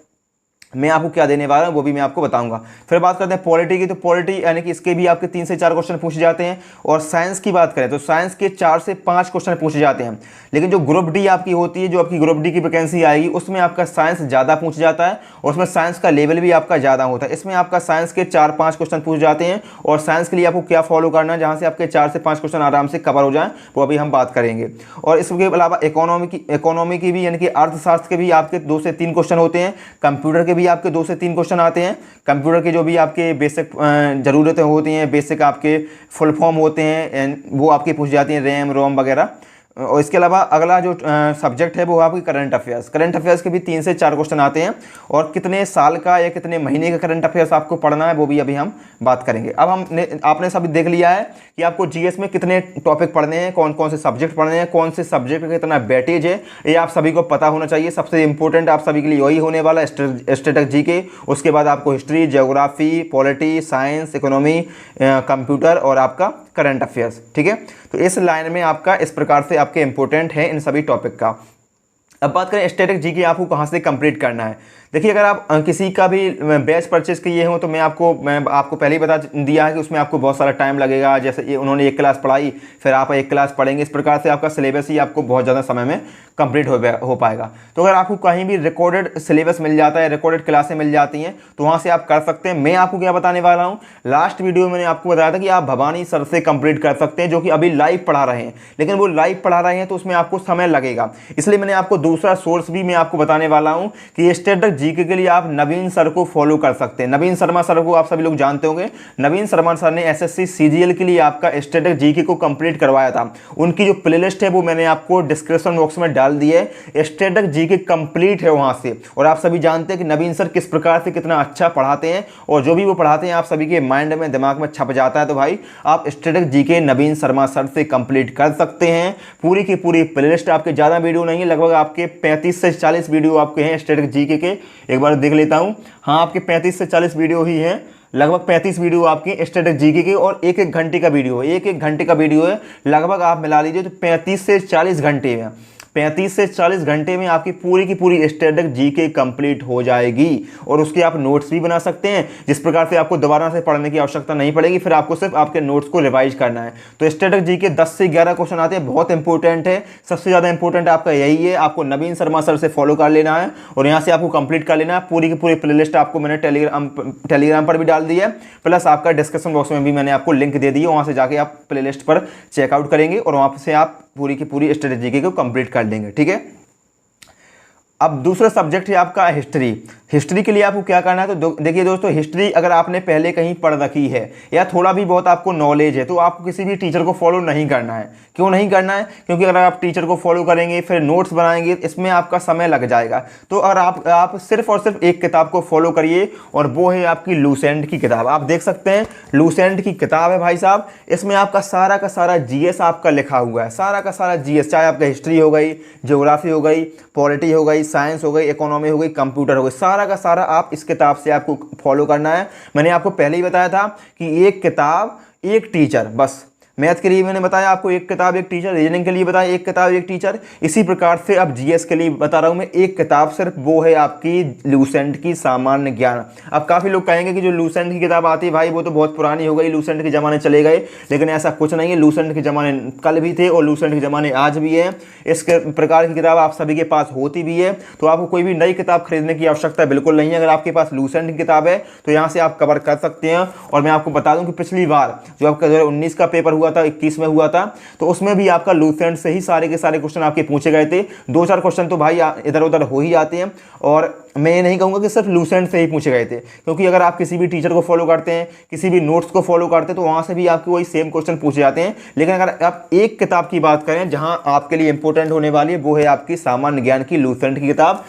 मैं आपको क्या देने वाला हूँ वो भी मैं आपको बताऊंगा। फिर बात करते हैं पॉलिटी की, तो पॉलिटी यानी कि इसके भी आपके 3 से 4 क्वेश्चन पूछे जाते हैं। और साइंस की बात करें तो साइंस के 4 से 5 क्वेश्चन पूछे जाते हैं। लेकिन जो ग्रुप डी आपकी होती है, जो आपकी ग्रुप डी की वैकेंसी आएगी, उसमें आपका साइंस ज़्यादा पूछ जाता है और उसमें साइंस का लेवल भी आपका ज़्यादा होता है। इसमें आपका साइंस के 4-5 क्वेश्चन पूछ जाते हैं। और साइंस के लिए आपको क्या फॉलो करना है, जहाँ से आपके 4 से 5 क्वेश्चन आराम से कवर हो जाए, वो अभी हम बात करेंगे। और इसके अलावा इकोनॉमी की भी, यानी कि अर्थशास्त्र के भी आपके 2 से 3 क्वेश्चन होते हैं। कंप्यूटर के भी आपके 2 से 3 क्वेश्चन आते हैं। कंप्यूटर के जो भी आपके बेसिक ज़रूरतें होती हैं, बेसिक आपके फुल फॉर्म होते हैं, वो आपकी पूछ जाती हैं, रैम रोम वगैरह। और इसके अलावा अगला जो सब्जेक्ट है वो आपकी करंट अफेयर्स। करंट अफेयर्स के भी 3 से 4 क्वेश्चन आते हैं। और कितने साल का या कितने महीने का करंट अफेयर्स आपको पढ़ना है वो भी अभी हम बात करेंगे। अब आपने सभी देख लिया है कि आपको जीएस में कितने टॉपिक पढ़ने हैं, कौन कौन से सब्जेक्ट पढ़ने हैं, कौन से सब्जेक्ट का कितना वेटेज है, ये आप सभी को पता होना चाहिए। सबसे इंपॉर्टेंट आप सभी के लिए वही होने वाला है, स्टैटिस्टिक्स जीके। उसके बाद आपको history, geography, polity, science, economy, computer और आपका करंट अफेयर्स, ठीक है। तो इस लाइन में आपका इस प्रकार से आपके इंपॉर्टेंट है इन सभी टॉपिक का। अब बात करें स्टैटिक जीके आपको कहाँ से कंप्लीट करना है। देखिए, अगर आप किसी का भी बैच परचेज किए हो तो मैं आपको पहले ही बता दिया है कि उसमें आपको बहुत सारा टाइम लगेगा। जैसे ये उन्होंने 1 क्लास पढ़ाई, फिर आप 1 क्लास पढ़ेंगे, इस प्रकार से आपका सिलेबस ही आपको बहुत ज़्यादा समय में कंप्लीट हो पाएगा। तो अगर आपको कहीं भी रिकॉर्डेड सिलेबस मिल जाता है, रिकॉर्डेड क्लासें मिल जाती हैं, तो वहाँ से आप कर सकते हैं। मैं आपको क्या बताने वाला हूँ, लास्ट वीडियो में मैंने आपको बताया था कि आप भवानी सर से कंप्लीट कर सकते हैं, जो कि अभी लाइव पढ़ा रहे हैं। लेकिन वो लाइव पढ़ा रहे हैं तो उसमें आपको समय लगेगा, इसलिए मैंने आपको दूसरा सोर्स भी मैं आपको बताने वाला हूँ कि स्टैटिक जीके के लिए आप नवीन सर को फॉलो कर सकते हैं। नवीन शर्मा सर को आप सभी लोग जानते होंगे। नवीन शर्मा सर ने एसएससी सीजीएल के लिए आपका स्टैटिक जीके को कंप्लीट करवाया था। उनकी जो प्लेलिस्ट है वो मैंने आपको डिस्क्रिप्शन बॉक्स में डाल दी है। स्टैटिक जीके कंप्लीट है वहां से। और आप सभी जानते हैं कि नवीन सर किस प्रकार से कितना अच्छा पढ़ाते हैं, और जो भी वो पढ़ाते हैं आप सभी के माइंड में, दिमाग में छप जाता है। तो भाई आप स्टैटिक जीके नवीन शर्मा सर से कंप्लीट कर सकते हैं। पूरी की पूरी प्लेलिस्ट, आपके ज़्यादा वीडियो नहीं है, लगभग आपके 35 से 40 वीडियो आपके हैं स्टैटिक जीके के। एक बार देख लेता हूं, हाँ आपके 35 से 40 वीडियो ही हैं, लगभग 35 वीडियो आपके स्टैटिक जीके के। और 1-1 घंटे का वीडियो है, 1-1 घंटे का वीडियो है, लगभग आप मिला लीजिए तो 35 से 40 घंटे में, 35 से 40 घंटे में आपकी पूरी की पूरी स्टैटिक जीके कंप्लीट हो जाएगी। और उसके आप नोट्स भी बना सकते हैं, जिस प्रकार से आपको दोबारा से पढ़ने की आवश्यकता नहीं पड़ेगी, फिर आपको सिर्फ आपके नोट्स को रिवाइज करना है। तो स्टैटिक जीके 10 से 11 क्वेश्चन आते हैं, बहुत इंपॉर्टेंट है। सबसे ज़्यादा इंपॉर्टेंट आपका यही है, आपको नवीन शर्मा सर से फॉलो कर लेना है और यहाँ से आपको कंप्लीट कर लेना है। पूरी की पूरी प्लेलिस्ट आपको मैंने टेलीग्राम पर भी डाल दी है, प्लस आपका डिस्क्रिप्शन बॉक्स में भी मैंने आपको लिंक दे दी है। वहाँ से जाके आप प्लेलिस्ट पर चेकआउट करेंगे और वहाँ से आप पूरी की पूरी स्टैटिक जीके को कंप्लीट कर लेंगे, ठीक है। अब दूसरा सब्जेक्ट है आपका हिस्ट्री। हिस्ट्री के लिए आपको क्या करना है, तो देखिए दोस्तों, हिस्ट्री अगर आपने पहले कहीं पढ़ रखी है या थोड़ा भी बहुत आपको नॉलेज है, तो आपको किसी भी टीचर को फॉलो नहीं करना है। क्यों नहीं करना है? क्योंकि अगर आप टीचर को फॉलो करेंगे, फिर नोट्स बनाएंगे, इसमें आपका समय लग जाएगा। तो अगर आप सिर्फ और सिर्फ एक किताब को फॉलो करिए, और वो है आपकी लूसेंट की किताब। आप देख सकते हैं लूसेंट की किताब है भाई साहब, इसमें आपका सारा का सारा जीएस आपका लिखा हुआ है, सारा का सारा जीएस, चाहे आपका हिस्ट्री हो गई, ज्योग्राफी हो गई, पॉलिटी हो गई, साइंस हो गई, इकोनॉमी हो गई, कंप्यूटर हो गई, सारा का सारा आप इस किताब से आपको फॉलो करना है। मैंने आपको पहले ही बताया था कि एक किताब एक टीचर, बस मैथ के लिए मैंने बताया आपको एक किताब एक टीचर, रीजनिंग के लिए बताया एक किताब एक टीचर। इसी प्रकार से अब जीएस के लिए बता रहा हूं मैं, एक किताब सिर्फ, वो है आपकी लूसेंट की सामान्य ज्ञान। अब काफ़ी लोग कहेंगे कि जो लूसेंट की किताब आती है भाई वो तो बहुत पुरानी हो गई, लूसेंट के ज़माने चले गए, लेकिन ऐसा कुछ नहीं है। लूसेंट के ज़माने कल भी थे और लूसेंट के ज़माने आज भी है। इस प्रकार की किताब आप सभी के पास होती भी है, तो आपको कोई भी नई किताब खरीदने की आवश्यकता बिल्कुल नहीं है। अगर आपके पास लूसेंट की किताब है तो यहाँ से आप कवर कर सकते हैं। और मैं आपको बता दूँ कि पिछली बार जो आपका 2019 का पेपर हुआ हुआ था, 21 में हुआ था, तो उसमें भी आपका लूसेंट से ही सारे के सारे क्वेश्चन आपके पूछे गए थे। 2-4 क्वेश्चन तो भाई इधर उधर हो ही जाते हैं, और मैं ये नहीं कहूँगा कि सिर्फ लूसेंट से ही पूछे गए थे, क्योंकि अगर आप किसी भी टीचर को फॉलो करते हैं, किसी भी नोट्स को फॉलो करते हैं, तो वहाँ से भी आपको वही सेम क्वेश्चन पूछे जाते हैं। लेकिन अगर आप एक किताब की बात करें जहाँ आपके लिए इंपॉर्टेंट होने वाली है, वो है आपकी सामान्य ज्ञान की लूसेंट की किताब।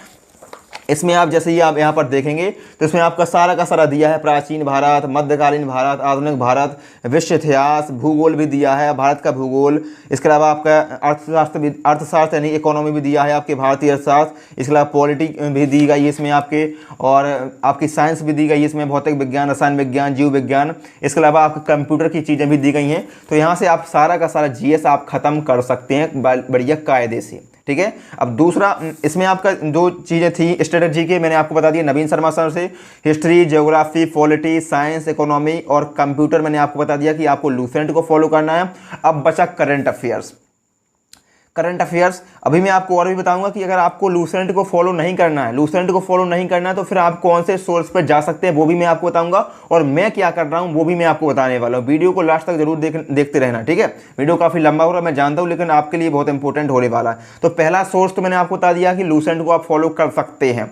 इसमें आप जैसे ही आप यहाँ पर देखेंगे तो इसमें आपका सारा का सारा दिया है, प्राचीन भारत, मध्यकालीन भारत, आधुनिक भारत, विश्व इतिहास, भूगोल भी दिया है, भारत का भूगोल, इसके अलावा आपका अर्थशास्त्र यानी इकोनॉमी भी दिया है, आपके भारतीय अर्थशास्त्र, इसके अलावा पॉलिटिक भी दी गई है इसमें आपके, और आपकी साइंस भी दी गई है इसमें, भौतिक विज्ञान, रसायन विज्ञान, जीव विज्ञान, इसके अलावा आपके कंप्यूटर की चीज़ें भी दी गई हैं। तो यहाँ से आप सारा का सारा GS आप ख़त्म कर सकते हैं बढ़िया कायदे से, ठीक है। अब दूसरा इसमें आपका दो चीज़ें थी स्ट्रेटजी के, मैंने आपको बता दिया नवीन शर्मा सर से, history, geography, polity, science, economy और कंप्यूटर मैंने आपको बता दिया कि आपको लूसेंट को फॉलो करना है। अब बचा करंट अफेयर्स। करंट अफेयर्स अभी मैं आपको और भी बताऊंगा कि अगर आपको लूसेंट को फॉलो नहीं करना है, तो फिर आप कौन से सोर्स पर जा सकते हैं वो भी मैं आपको बताऊंगा, और मैं क्या कर रहा हूं वो भी मैं आपको बताने वाला हूं। वीडियो को लास्ट तक जरूर देखते रहना, ठीक है। वीडियो काफ़ी लंबा हो रहा है मैं जानता हूं, लेकिन आपके लिए बहुत इंपॉर्टेंट होने वाला है। तो पहला सोर्स तो मैंने आपको बता दिया कि लूसेंट को आप फॉलो कर सकते हैं,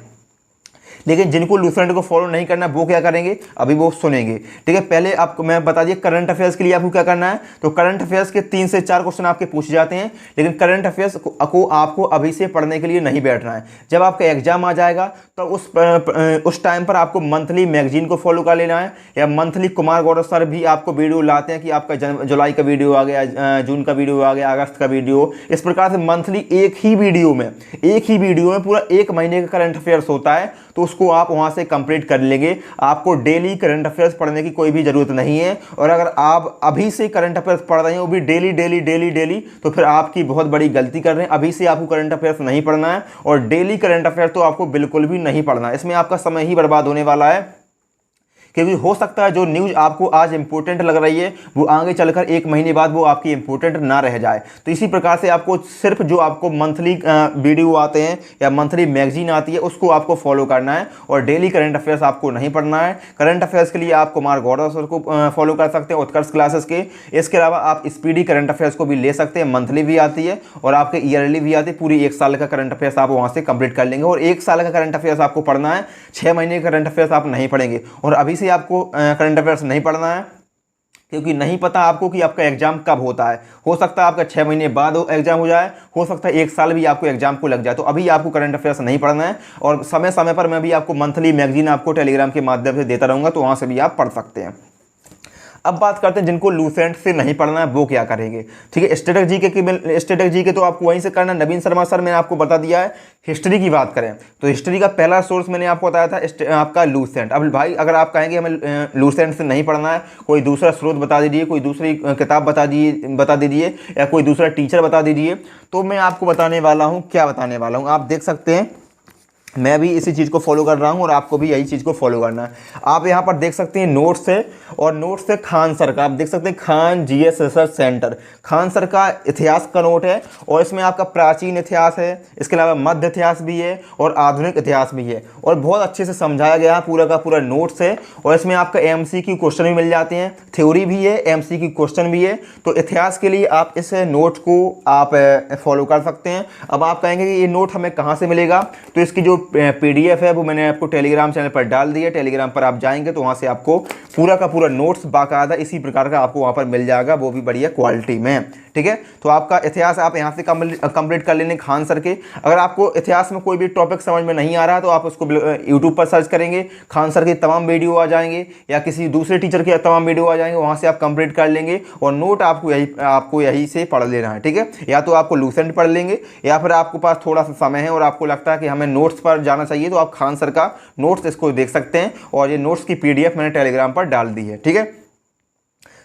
लेकिन जिनको लूसेंट को फॉलो नहीं करना वो क्या करेंगे अभी वो सुनेंगे, ठीक है। पहले आपको मैं बता दिया करंट अफेयर्स के लिए आपको क्या करना है। तो करंट अफेयर्स के 3 से 4 क्वेश्चन आपके पूछे जाते हैं, लेकिन करंट अफेयर्स को आपको अभी से पढ़ने के लिए नहीं बैठना है। जब आपका एग्जाम आ जाएगा तो उस टाइम पर आपको मंथली मैगजीन को फॉलो कर लेना है, या मंथली कुमार गौरव सर भी आपको वीडियो लाते हैं कि आपका जुलाई का वीडियो आ गया, जून का वीडियो आ गया, अगस्त का वीडियो, इस प्रकार से मंथली एक ही वीडियो में पूरा 1 महीने का करंट अफेयर्स होता है, तो उसको आप वहां से कंप्लीट कर लेंगे। आपको डेली करंट अफेयर्स पढ़ने की कोई भी जरूरत नहीं है, और अगर आप अभी से करंट अफेयर्स पढ़ रहे हैं वो भी डेली, तो फिर आपकी बहुत बड़ी गलती कर रहे हैं। अभी से आपको करंट अफेयर्स नहीं पढ़ना है, और डेली करंट अफेयर्स तो आपको बिल्कुल भी नहीं पढ़ना है। इसमें आपका समय ही बर्बाद होने वाला है, क्योंकि हो सकता है जो न्यूज़ आपको आज इंपॉर्टेंट लग रही है वो आगे चलकर 1 महीने बाद वो आपकी इंपॉर्टेंट ना रह जाए। तो इसी प्रकार से आपको सिर्फ जो आपको मंथली वीडियो आते हैं या मंथली मैगजीन आती है उसको आपको फॉलो करना है, और डेली करंट अफेयर्स आपको नहीं पढ़ना है। करंट अफेयर्स के लिए आप कुमार गौरव सर को फॉलो कर सकते हैं, उत्कर्ष क्लासेस के। इसके अलावा आप स्पीडी करंट अफेयर्स को भी ले सकते हैं, मंथली भी आती है और आपके ईयरली भी आती है। पूरी 1 साल का करंट अफेयर्स आप वहाँ से कंप्लीट कर लेंगे, और 1 साल का करंट अफेयर्स आपको पढ़ना है, 6 महीने का करंट अफेयर्स आप नहीं पढ़ेंगे। और अभी से आपको करंट अफेयर्स नहीं पढ़ना है, क्योंकि नहीं पता आपको कि आपका एग्जाम कब होता है। हो सकता है आपका 6 महीने बाद एग्जाम हो जाए, हो सकता है 1 साल भी आपको एग्जाम को लग जाए। तो अभी आपको करंट अफेयर्स नहीं पढ़ना है, और समय समय पर मैं भी आपको मंथली मैगजीन आपको टेलीग्राम के माध्यम से देता रहूँगा, तो वहाँ से भी आप पढ़ सकते हैं। अब बात करते हैं जिनको लूसेंट से नहीं पढ़ना है वो क्या करेंगे, ठीक है। स्टैटिक जीके तो आपको वहीं से करना। नवीन शर्मा सर मैंने आपको बता दिया है। हिस्ट्री की बात करें तो हिस्ट्री का पहला सोर्स मैंने आपको बताया था आपका लूसेंट। अब भाई अगर आप कहेंगे हमें लूसेंट से नहीं पढ़ना है, कोई दूसरा स्रोत बता दीजिए, कोई दूसरी किताब बता दीजिए, या कोई दूसरा टीचर बता दीजिए, तो मैं आपको बताने वाला हूँ। क्या बताने वाला हूँ आप देख सकते हैं। मैं भी इसी चीज़ को फॉलो कर रहा हूँ, और आपको भी यही चीज़ को फॉलो करना है। आप यहाँ पर देख सकते हैं नोट्स है, और नोट्स है खान सर का। आप देख सकते हैं Khan GS research centre, Khan sir का इतिहास का नोट है, और इसमें आपका प्राचीन इतिहास है, इसके अलावा मध्य इतिहास भी है, और आधुनिक इतिहास भी है, और बहुत अच्छे से समझाया गया है। पूरा का पूरा नोट्स है, और इसमें आपका MCQ क्वेश्चन भी मिल जाते हैं, थ्योरी भी है, MCQ क्वेश्चन भी है। तो इतिहास के लिए आप इस नोट को आप फॉलो कर सकते हैं। अब आप कहेंगे कि ये नोट हमें कहाँ से मिलेगा, तो इसकी जो PDF है वो मैंने आपको टेलीग्राम चैनल पर डाल दिया। टेलीग्राम पर आप जाएंगे तो वहाँ से आपको पूरा का पूरा नोट्स बाकायदा इसी प्रकार का आपको वहाँ पर मिल जाएगा, वो भी बढ़िया क्वालिटी में, ठीक है। तो आपका इतिहास आप यहाँ से कंप्लीट कर लेंगे खान सर के। अगर आपको इतिहास में कोई भी टॉपिक समझ में नहीं आ रहा तो आप उसको यूट्यूब पर सर्च करेंगे, खान सर के तमाम वीडियो आ जाएंगे, या किसी दूसरे टीचर के तमाम वीडियो आ जाएंगे, वहाँ से आप कंप्लीट कर लेंगे। और नोट आपको यही से पढ़ लेना है, ठीक है। या तो आपको लूसेंट पढ़ लेंगे, या फिर आपके पास थोड़ा सा समय है और आपको लगता है कि हमें नोट्स पर जाना चाहिए, तो आप खान सर का नोट्स इसको देख सकते हैं। और ये नोट्स की PDF मैंने टेलीग्राम पर डाल दी है, ठीक है।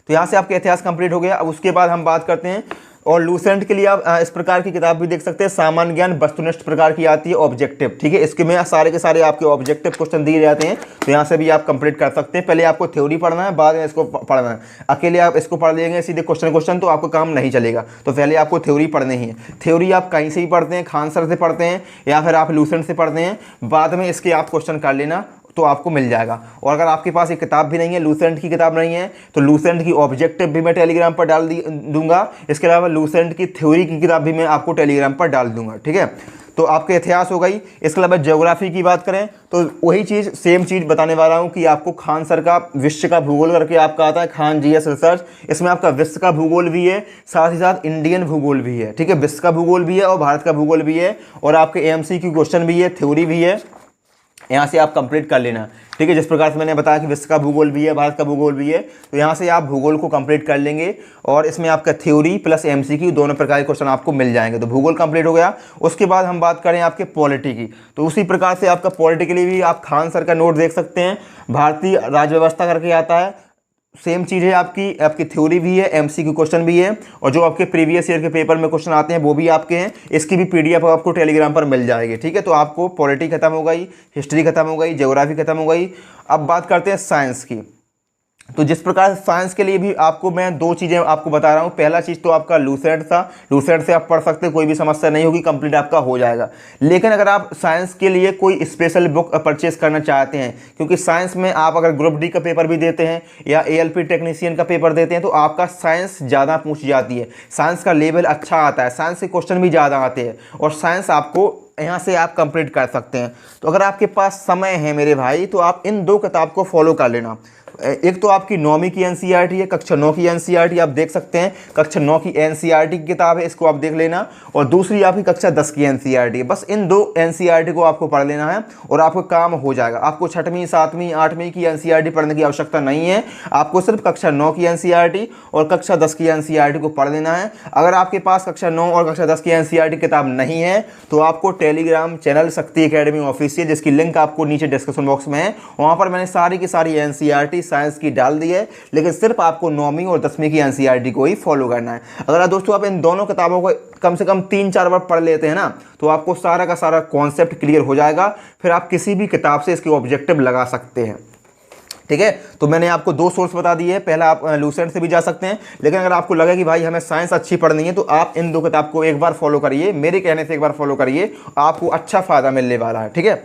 तो यहाँ से आपका इतिहास कंप्लीट हो गया। अब उसके बाद हम बात करते हैं, और लूसेंट के लिए आप इस प्रकार की किताब भी देख सकते हैं। सामान्य ज्ञान वस्तुनिष्ठ प्रकार की आती है, ऑब्जेक्टिव, ठीक है। इसके में सारे के सारे आपके ऑब्जेक्टिव क्वेश्चन दिए जाते हैं, तो यहाँ से भी आप कंप्लीट कर सकते हैं। पहले आपको थ्योरी पढ़ना है, बाद में इसको पढ़ना है। अकेले आप इसको पढ़ लेंगे सीधे क्वेश्चन तो आपको काम नहीं चलेगा। तो पहले आपको थ्योरी पढ़नी है। थ्योरी आप कहीं से भी पढ़ते हैं, खान सर से पढ़ते हैं, या फिर आप लूसेंट से पढ़ते हैं, बाद में इसके आप क्वेश्चन कर लेना। तो आपको मिल जाएगा। और अगर आपके पास ये किताब भी नहीं है, लूसेंट की किताब नहीं है, तो लूसेंट की ऑब्जेक्टिव भी मैं टेलीग्राम पर डाल दूंगा। इसके अलावा लूसेंट की थ्योरी की किताब भी मैं आपको टेलीग्राम पर डाल दूंगा, ठीक है। तो आपके इतिहास हो गई। इसके अलावा ज्योग्राफी की बात करें तो वही चीज़, सेम चीज़ बताने वाला हूँ कि आपको खान सर का विश्व का भूगोल करके आपका आता है, खान जीएस रिसर्च। इसमें आपका विश्व का भूगोल भी है, साथ ही साथ इंडियन भूगोल भी है, ठीक है। विश्व का भूगोल भी है और भारत का भूगोल भी है, और आपके एमसीक्यू क्वेश्चन भी है, थ्योरी भी है। यहाँ से आप कंप्लीट कर लेना, ठीक है। जिस प्रकार से मैंने बताया कि विश्व का भूगोल भी है, भारत का भूगोल भी है, तो यहाँ से आप भूगोल को कंप्लीट कर लेंगे और इसमें आपका थ्योरी प्लस एमसीक्यू दोनों प्रकार के क्वेश्चन आपको मिल जाएंगे। तो भूगोल कंप्लीट हो गया। उसके बाद हम बात करें आपके पॉलिटी की, तो उसी प्रकार से आपका पॉलिटी के लिए भी आप खान सर का नोट देख सकते हैं। भारतीय राज्य व्यवस्था करके आता है, सेम चीज़ है। आपकी थ्योरी भी है, एमसीक्यू क्वेश्चन भी है, और जो आपके प्रीवियस ईयर के पेपर में क्वेश्चन आते हैं वो भी आपके हैं। इसकी भी पीडीएफ आपको टेलीग्राम पर मिल जाएगी, ठीक है। तो आपको पॉलिटी खत्म हो गई, हिस्ट्री खत्म हो गई, ज्योग्राफी खत्म हो गई। अब बात करते हैं साइंस की। तो जिस प्रकार साइंस के लिए भी आपको मैं दो चीज़ें आपको बता रहा हूँ। पहला चीज़ तो आपका लूसेंट था, लूसेंट से आप पढ़ सकते हैं, कोई भी समस्या नहीं होगी, कंप्लीट आपका हो जाएगा। लेकिन अगर आप साइंस के लिए कोई स्पेशल बुक परचेस करना चाहते हैं, क्योंकि साइंस में आप अगर ग्रुप डी का पेपर भी देते हैं या एएलपी टेक्नीशियन का पेपर देते हैं, तो आपका साइंस ज़्यादा पूछ जाती है, साइंस का लेवल अच्छा आता है, साइंस के क्वेश्चन भी ज़्यादा आते हैं, और साइंस आपको यहाँ से आप कंप्लीट कर सकते हैं। तो अगर आपके पास समय है मेरे भाई, तो आप इन दो किताब को फॉलो कर लेना। एक तो आपकी 9वीं की एनसीईआरटी है, कक्षा 9 की एनसीईआरटी आप देख सकते हैं, कक्षा 9 की एनसीईआरटी की किताब है, इसको आप देख लेना। और दूसरी आपकी कक्षा 10 की एनसीईआरटी है। बस इन दो एनसीईआरटी को आपको पढ़ लेना है और आपका काम हो जाएगा। आपको 6वीं 7वीं 8वीं की एनसीईआरटी पढ़ने की आवश्यकता नहीं है, आपको सिर्फ कक्षा 9 की एनसीईआरटी और कक्षा 10 की एनसीईआरटी को पढ़ लेना है। अगर आपके पास कक्षा 9 और कक्षा 10 की एनसीईआरटी किताब नहीं है, तो आपको टेलीग्राम चैनल शक्ति एकेडमी ऑफिशियल, जिसकी लिंक आपको नीचे डिस्क्रिप्शन बॉक्स में है, वहाँ पर मैंने सारी की सारी एनसीईआरटी साइंस की डाल दी है। लेकिन सिर्फ आपको 9वीं और 10वीं की एनसीईआरटी को ही फॉलो करना है। अगर दोस्तों आप इन दोनों किताबों को कम से कम 3-4 बार पढ़ लेते हैं ना, तो आपको सारा का सारा कॉन्सेप्ट क्लियर हो जाएगा। फिर आप किसी भी किताब से इसके ऑब्जेक्टिव लगा सकते हैं, ठीक है। तो मैंने आपको 2 सोर्स बता दिए हैं। पहला आप लूसेंट से भी जा सकते हैं, लेकिन अगर आपको लगे कि भाई हमें साइंस अच्छी पढ़नी है, तो आप इन 2 किताब को एक बार फॉलो करिए, मेरे कहने से एक बार फॉलो करिए, आपको अच्छा फायदा मिलने वाला है, ठीक है।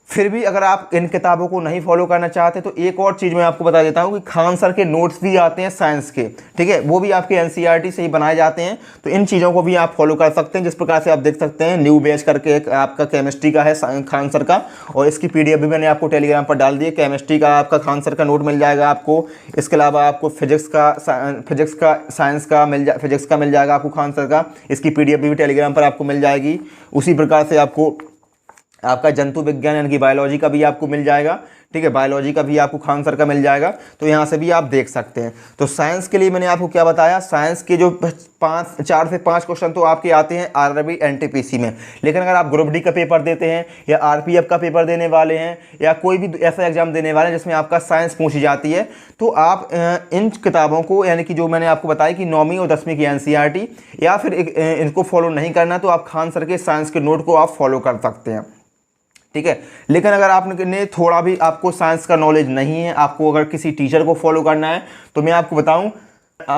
फिर भी अगर आप इन किताबों को नहीं फॉलो करना चाहते, तो एक और चीज़ मैं आपको बता देता हूँ कि खान सर के नोट्स भी आते हैं साइंस के, ठीक है। वो भी आपके एनसीईआरटी से ही बनाए जाते हैं, तो इन चीज़ों को भी आप फॉलो कर सकते हैं। जिस प्रकार से आप देख सकते हैं, न्यू बैच करके एक आपका केमिस्ट्री का है खान सर का, और इसकी पीडीएफ भी मैंने आपको टेलीग्राम पर डाल दी है। केमिस्ट्री का आपका खान सर का नोट मिल जाएगा आपको। इसके अलावा आपको फिजिक्स का साइंस का फिजिक्स का मिल जाएगा आपको खान सर का, इसकी पीडीएफ भी टेलीग्राम पर आपको मिल जाएगी। उसी प्रकार से आपको आपका जंतु विज्ञान यानी कि बायोलॉजी का भी आपको मिल जाएगा, ठीक है। बायोलॉजी का भी आपको खान सर का मिल जाएगा, तो यहाँ से भी आप देख सकते हैं। तो साइंस के लिए मैंने आपको क्या बताया, साइंस के जो 4 से 5 क्वेश्चन तो आपके आते हैं आरआरबी एनटीपीसी में। लेकिन अगर आप ग्रुप डी का पेपर देते हैं या आरपीएफ का पेपर देने वाले हैं या कोई भी ऐसा एग्जाम देने वाले हैं जिसमें आपका साइंस पूछी जाती है, तो आप इन किताबों को, यानी कि जो मैंने आपको बताया कि 9वीं और 10वीं की एनसीईआरटी, या फिर इनको फॉलो नहीं करना, तो आप खान सर के साइंस के नोट को आप फॉलो कर सकते हैं, ठीक है। लेकिन अगर आपने थोड़ा भी आपको साइंस का नॉलेज नहीं है, आपको अगर किसी टीचर को फॉलो करना है, तो मैं आपको बताऊं,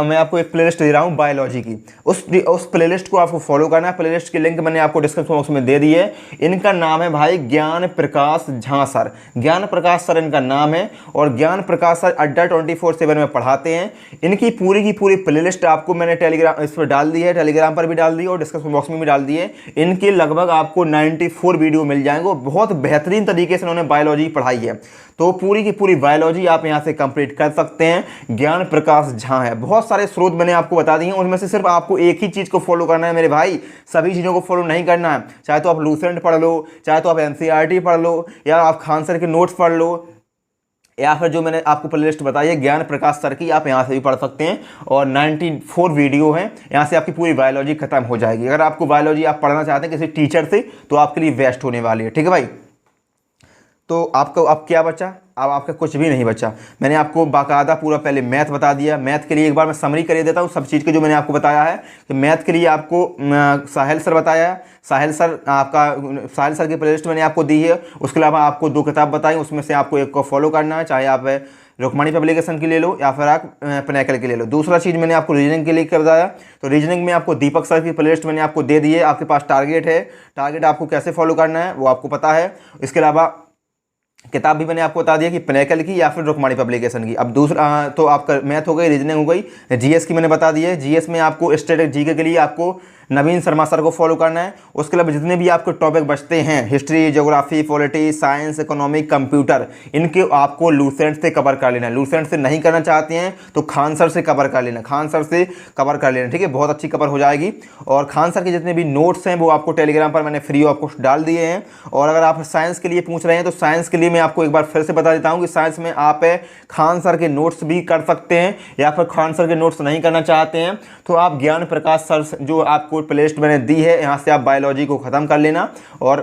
मैं आपको एक प्लेलिस्ट दे रहा हूं बायोलॉजी की, उस प्लेलिस्ट को आपको फॉलो करना है। प्लेलिस्ट की लिंक मैंने आपको डिस्क्रिप्शन बॉक्स में दे दी है। इनका नाम है भाई ज्ञान प्रकाश झा सर, ज्ञान प्रकाश सर इनका नाम है, और ज्ञान प्रकाश सर अड्डा 24/7 में पढ़ाते हैं। इनकी पूरी की पूरी प्लेलिस्ट आपको मैंने टेलीग्राम इस पर डाल दी है, टेलीग्राम पर भी डाल दी है और डिस्क्रिप्शन बॉक्स में भी डाल दी है। इनके लगभग आपको 94 वीडियो मिल जाएंगे। बहुत बेहतरीन तरीके से उन्होंने बायोलॉजी पढ़ाई है, तो पूरी की पूरी बायोलॉजी आप यहाँ से कंप्लीट कर सकते हैं। ज्ञान प्रकाश झा है। बहुत सारे स्रोत मैंने आपको बता दिए हैं, उनमें से सिर्फ आपको एक ही चीज़ को फॉलो करना है मेरे भाई, सभी चीज़ों को फॉलो नहीं करना है। चाहे तो आप लूसेंट पढ़ लो, चाहे तो आप एनसीईआरटी पढ़ लो, या आप खान सर के नोट्स पढ़ लो, या फिर जो मैंने आपको प्लेलिस्ट बताई है ज्ञान प्रकाश सर की, आप यहाँ से भी पढ़ सकते हैं। और 94 वीडियो हैं, यहाँ से आपकी पूरी बायोलॉजी खत्म हो जाएगी। अगर आपको बायोलॉजी आप पढ़ना चाहते हैं किसी टीचर से, तो आपके लिए वेस्ट होने वाली है, ठीक है भाई। तो आपको अब क्या बचा, अब आपका कुछ भी नहीं बचा। मैंने आपको बाकायदा पूरा पहले मैथ बता दिया। मैथ के लिए एक बार मैं समरी कर देता हूँ सब चीज़ के जो मैंने आपको बताया है। कि मैथ के लिए आपको साहिल सर बताया है, साहिल सर की प्लेलिस्ट मैंने आपको दी है। उसके अलावा आपको 2 किताब बताई, उसमें से आपको एक को फॉलो करना है, चाहे आप रुक्मणी पब्लिकेशन की ले लो या फिर आप पिनाकल की ले लो। दूसरा चीज़ मैंने आपको रीजनिंग के लिए क्या बताया, तो रीजनिंग में आपको दीपक सर की प्लेलिस्ट मैंने आपको दे दी है। आपके पास टारगेट है, टारगेट आपको कैसे फॉलो करना है वो आपको पता है। इसके अलावा किताब भी मैंने आपको बता दिया कि पिनैकल की या फिर रुक्माणी पब्लिकेशन की। अब दूसरा तो आपका मैथ हो गई, रीजनिंग हो गई, जीएस की मैंने बता दी है। जीएस में आपको स्टैटिक जीके के लिए आपको नवीन शर्मा सर को फॉलो करना है। उसके अलावा जितने भी आपके टॉपिक बचते हैं, history, geography, polity, science, economic, computer, इनके आपको लूसेंट से कवर कर लेना है। लूसेंट से नहीं करना चाहते हैं तो खान सर से कवर कर लेना, खान सर से कवर कर लेना, ठीक है, बहुत अच्छी कवर हो जाएगी। और खान सर के जितने भी नोट्स हैं वो आपको टेलीग्राम पर मैंने फ्री ऑफ कॉस्ट डाल दिए हैं। और अगर आप साइंस के लिए पूछ रहे हैं तो साइंस के लिए मैं आपको एक बार फिर से बता देता हूँ कि साइंस में आप खान सर के नोट्स भी कर सकते हैं, या फिर खान सर के नोट्स नहीं करना चाहते हैं तो आप ज्ञान प्रकाश सर जो आपको प्ले लिस्ट मैंने दी है, यहाँ से आप बायोलॉजी को ख़त्म कर लेना और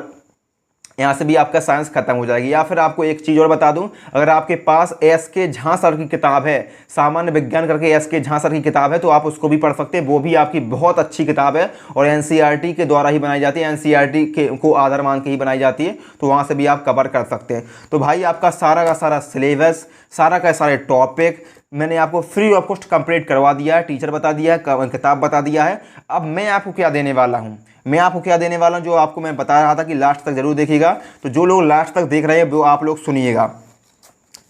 यहाँ से भी आपका साइंस खत्म हो जाएगी। या फिर आपको एक चीज़ और बता दूं, अगर आपके पास एस के झा सर की किताब है, सामान्य विज्ञान करके एस के झा सर की किताब है, तो आप उसको भी पढ़ सकते हैं। वो भी आपकी बहुत अच्छी किताब है और एनसीईआरटी के द्वारा ही बनाई जाती है, एनसीईआरटी के को आधार मान के ही बनाई जाती है, तो वहाँ से भी आप कवर कर सकते हैं। तो भाई आपका सारा का सारा सिलेबस, सारा का सारे टॉपिक मैंने आपको फ्री ऑफ कॉस्ट कंप्लीट करवा दिया है, टीचर बता दिया है, किताब बता दिया है। अब मैं आपको क्या देने वाला हूँ, मैं आपको क्या देने वाला हूँ, जो आपको मैं बता रहा था कि लास्ट तक जरूर देखिएगा। तो जो लोग लास्ट तक देख रहे हैं वो आप लोग सुनिएगा,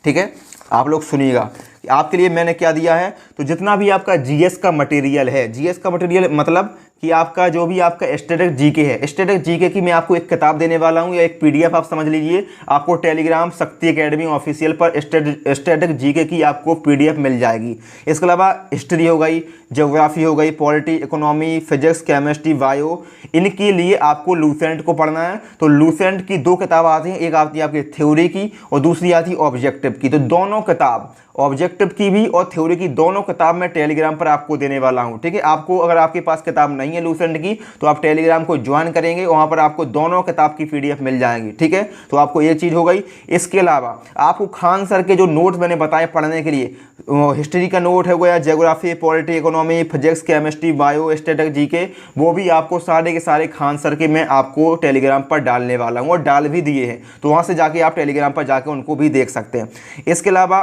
ठीक है, आप लोग सुनिएगा कि आपके लिए मैंने क्या दिया है। तो जितना भी आपका जीएस का मटेरियल है, जीएस का मटेरियल मतलब कि आपका जो भी आपका स्टैटिक जीके है, स्टैटिक जीके की मैं आपको एक किताब देने वाला हूं, या एक पीडीएफ आप समझ लीजिए। आपको टेलीग्राम शक्ति एकेडमी ऑफिशियल पर स्टैटिक जीके की आपको पीडीएफ मिल जाएगी। इसके अलावा हिस्ट्री हो गई, ज्योग्राफी हो गई, polity, economy, physics, chemistry, bio, इनके लिए आपको लूसेंट को पढ़ना है। तो लूसेंट की दो किताब आती हैं, एक आती है आपकी थ्योरी की और दूसरी आती है ऑब्जेक्टिव की। तो दोनों किताब, ऑब्जेक्टिव की भी और थ्योरी की दोनों किताब मैं टेलीग्राम पर आपको देने वाला हूं, ठीक है। आपको अगर आपके पास किताब नहीं है लूसेंट की तो आप टेलीग्राम को ज्वाइन करेंगे, वहां पर आपको दोनों किताब की पीडीएफ मिल जाएंगी, ठीक है। तो आपको ये चीज़ हो गई। इसके अलावा आपको खान सर के जो नोट्स मैंने बताए पढ़ने के लिए, हिस्ट्री का नोट हो गया, geography, polity, economy, physics, chemistry, bio, static GK, वो भी आपको सारे के सारे खान सर के मैं आपको टेलीग्राम पर डालने वाला हूँ और डाल भी दिए हैं। तो वहाँ से जाके आप टेलीग्राम पर जाके उनको भी देख सकते हैं। इसके अलावा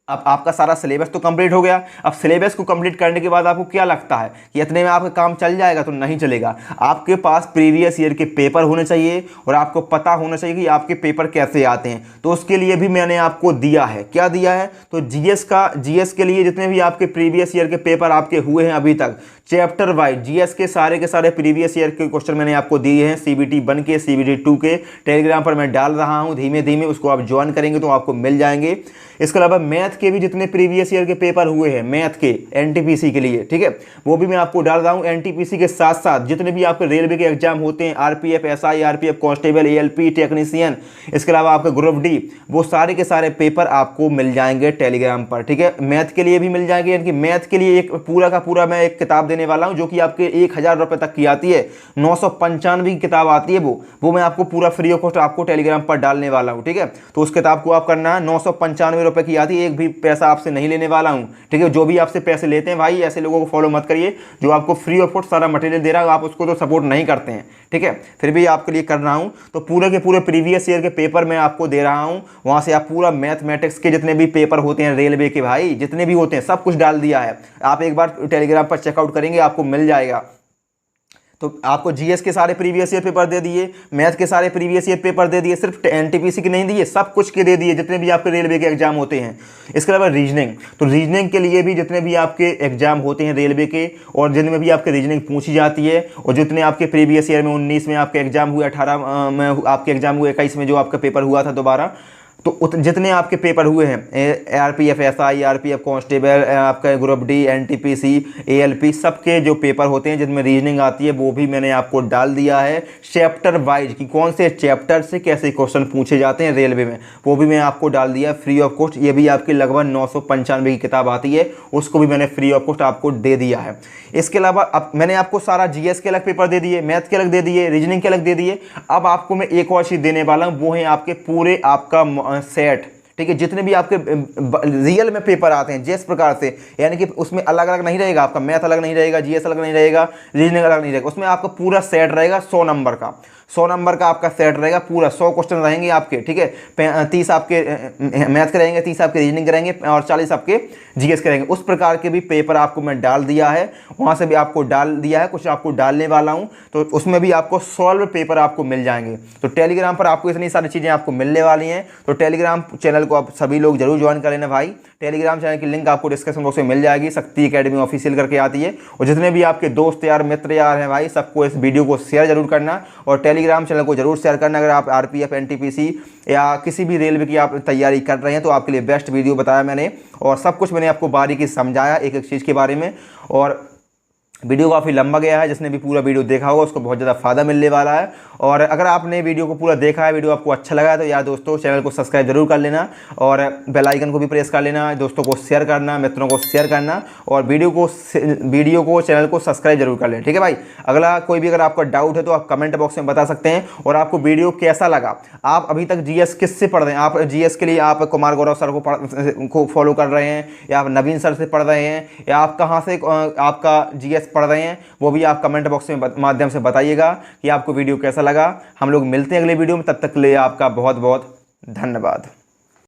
अब आपका सारा सिलेबस तो कंप्लीट हो गया। अब सिलेबस को कंप्लीट करने के बाद आपको क्या लगता है कि इतने में आपका काम चल जाएगा? तो नहीं चलेगा। आपके पास प्रीवियस ईयर के पेपर होने चाहिए और आपको पता होना चाहिए कि आपके पेपर कैसे आते हैं। तो उसके लिए भी मैंने आपको दिया है, क्या दिया है? तो जीएस के लिए जितने भी आपके प्रीवियस ईयर के पेपर आपके हुए हैं अभी तक, चैप्टर वाइज जीएस के सारे प्रीवियस ईयर के क्वेश्चन मैंने आपको दिए हैं। CBT 1 के, CBT 2 के टेलीग्राम पर मैं डाल रहा हूं धीमे धीमे, उसको आप ज्वाइन करेंगे तो आपको मिल जाएंगे। इसके अलावा मैथ के भी जितने प्रीवियस ईयर के पेपर हुए हैं मैथ के एनटीपीसी के लिए, ठीक है, वो भी मैं आपको डाल रहा हूं। एनटीपीसी के साथ साथ जितने भी आपके रेलवे के एग्जाम होते हैं, RPF, SI, RPF constable, ALP, technician, इसके अलावा आपका ग्रुप डी, वो सारे के सारे पेपर आपको मिल जाएंगे टेलीग्राम पर, ठीक है। मैथ के लिए भी मिल जाएंगे, यानी कि मैथ के लिए एक पूरा का पूरा मैं एक किताब देने वाला हूं जो कि आपके 1000 रुपये तक की आती है। 995 की किताब आती है वो मैं आपको पूरा फ्री ऑफ कॉस्ट आपको टेलीग्राम पर डालने वाला हूं, ठीक है। तो उस किताब को आप करना है, 995 रुपये की आती है, एक भी पैसा आपसे नहीं लेने वाला हूं, ठीक है। जो भी आपसे पैसे लेते हैं भाई, ऐसे लोगों को फॉलो मत करिए जो आपको फ्री ऑफ कॉस्ट सारा मटेरियल दे रहा है, आप उसको तो सपोर्ट नहीं करते हैं, ठीक है। फिर भी आपके लिए कर रहा हूं। तो पूरे के पूरे प्रीवियस ईयर के पेपर मैं आपको दे रहा हूं, वहां से आप पूरा मैथमेटिक्स के जितने भी पेपर होते हैं रेलवे के भाई, जितने भी होते हैं सब कुछ डाल दिया है। आप एक बार टेलीग्राम पर चेकआउट करेंगे आपको मिल जाएगा। तो आपको जीएस के सारे प्रीवियस ईयर पेपर दे दिए, मैथ के सारे प्रीवियस ईयर पेपर दे दिए, सिर्फ एनटीपीसी के नहीं दिए, सब कुछ के दे दिए जितने भी आपके रेलवे के एग्जाम होते हैं। इसके अलावा रीजनिंग, तो रीजनिंग के लिए भी जितने भी आपके एग्जाम होते हैं रेलवे के और जिनमें भी आपके रीजनिंग पूछी जाती है, और जितने आपके प्रीवियस ईयर में 19 में आपके एग्जाम हुए, 18 में आपके एग्जाम हुए, 21 में जो आपका पेपर हुआ था दोबारा, तो जितने आपके पेपर हुए हैं आरपीएफ, एसआई, आरपीएफ कांस्टेबल, आपका ग्रुप डी, एनटीपीसी, एएलपी, सबके जो पेपर होते हैं जिनमें रीजनिंग आती है वो भी मैंने आपको डाल दिया है चैप्टर वाइज कि कौन से चैप्टर से कैसे क्वेश्चन पूछे जाते हैं रेलवे में, वो भी मैं आपको डाल दिया फ्री ऑफ कॉस्ट। ये भी आपकी लगभग 995 की किताब आती है, उसको भी मैंने फ्री ऑफ कॉस्ट आपको दे दिया है। इसके अलावा अब मैंने आपको सारा जीएस के अलग पेपर दे दिए, मैथ के अलग दे दिए, रीजनिंग के अलग दे दिए। अब आपको मैं एक और चीज़ देने वाला हूँ, वो है आपके पूरे आपका सेट, ठीक है। जितने भी आपके रियल में पेपर आते हैं जिस प्रकार से, यानी कि उसमें अलग अलग नहीं रहेगा, आपका मैथ अलग नहीं रहेगा, जीएस अलग नहीं रहेगा, रीजनिंग अलग नहीं रहेगा, उसमें आपका पूरा सेट रहेगा 100 नंबर का। 100 नंबर का आपका सेट रहेगा, पूरा 100 क्वेश्चन रहेंगे आपके, ठीक है। 30 आपके मैथ के रहेंगे, 30 आपके रीजनिंग करेंगे और 40 आपके जीएस करेंगे। उस प्रकार के भी पेपर आपको मैं डाल दिया है, वहाँ से भी आपको डाल दिया है, कुछ आपको डालने वाला हूँ, तो उसमें भी आपको सॉल्व पेपर आपको मिल जाएंगे। तो टेलीग्राम पर आपको इतनी सारी चीज़ें आपको मिलने वाली हैं, तो टेलीग्राम चैनल को आप सभी लोग जरूर ज्वाइन कर लेना भाई। टेलीग्राम चैनल की लिंक आपको डिस्क्रिप्शन बॉक्स में मिल जाएगी, शक्ति एकेडमी ऑफिशियल करके आती है। और जितने भी आपके दोस्त यार, मित्र यार हैं भाई, सबको इस वीडियो को शेयर जरूर करना और टेलीग्राम चैनल को जरूर शेयर करना। अगर आप आरपीएफ, एनटीपीसी या किसी भी रेलवे की आप तैयारी कर रहे हैं तो आपके लिए बेस्ट वीडियो बताया मैंने, और सब कुछ मैंने आपको बारीकी से समझाया एक एक चीज़ के बारे में। और वीडियो काफ़ी लंबा गया है, जिसने भी पूरा वीडियो देखा होगा उसको बहुत ज़्यादा फ़ायदा मिलने वाला है। और अगर आपने वीडियो को पूरा देखा है, वीडियो आपको अच्छा लगा है, तो यार दोस्तों चैनल को सब्सक्राइब जरूर कर लेना और बेल आइकन को भी प्रेस कर लेना, दोस्तों को शेयर करना, मित्रों को शेयर करना, और वीडियो को चैनल को सब्सक्राइब जरूर कर लेना, ठीक है भाई। अगला कोई भी अगर आपका डाउट है तो आप कमेंट बॉक्स में बता सकते हैं। और आपको वीडियो कैसा लगा, आप अभी तक जीएस किससे पढ़ रहे हैं, आप जीएस के लिए आप कुमार गौरव सर को फॉलो कर रहे हैं, या आप नवीन सर से पढ़ रहे हैं, या आप कहाँ से आपका जीएस पढ़ रहे हैं, वो भी आप कमेंट बॉक्स में माध्यम से बताइएगा कि आपको वीडियो कैसा लगा। हम लोग मिलते हैं अगले वीडियो में, तब तक के लिए आपका बहुत बहुत धन्यवाद।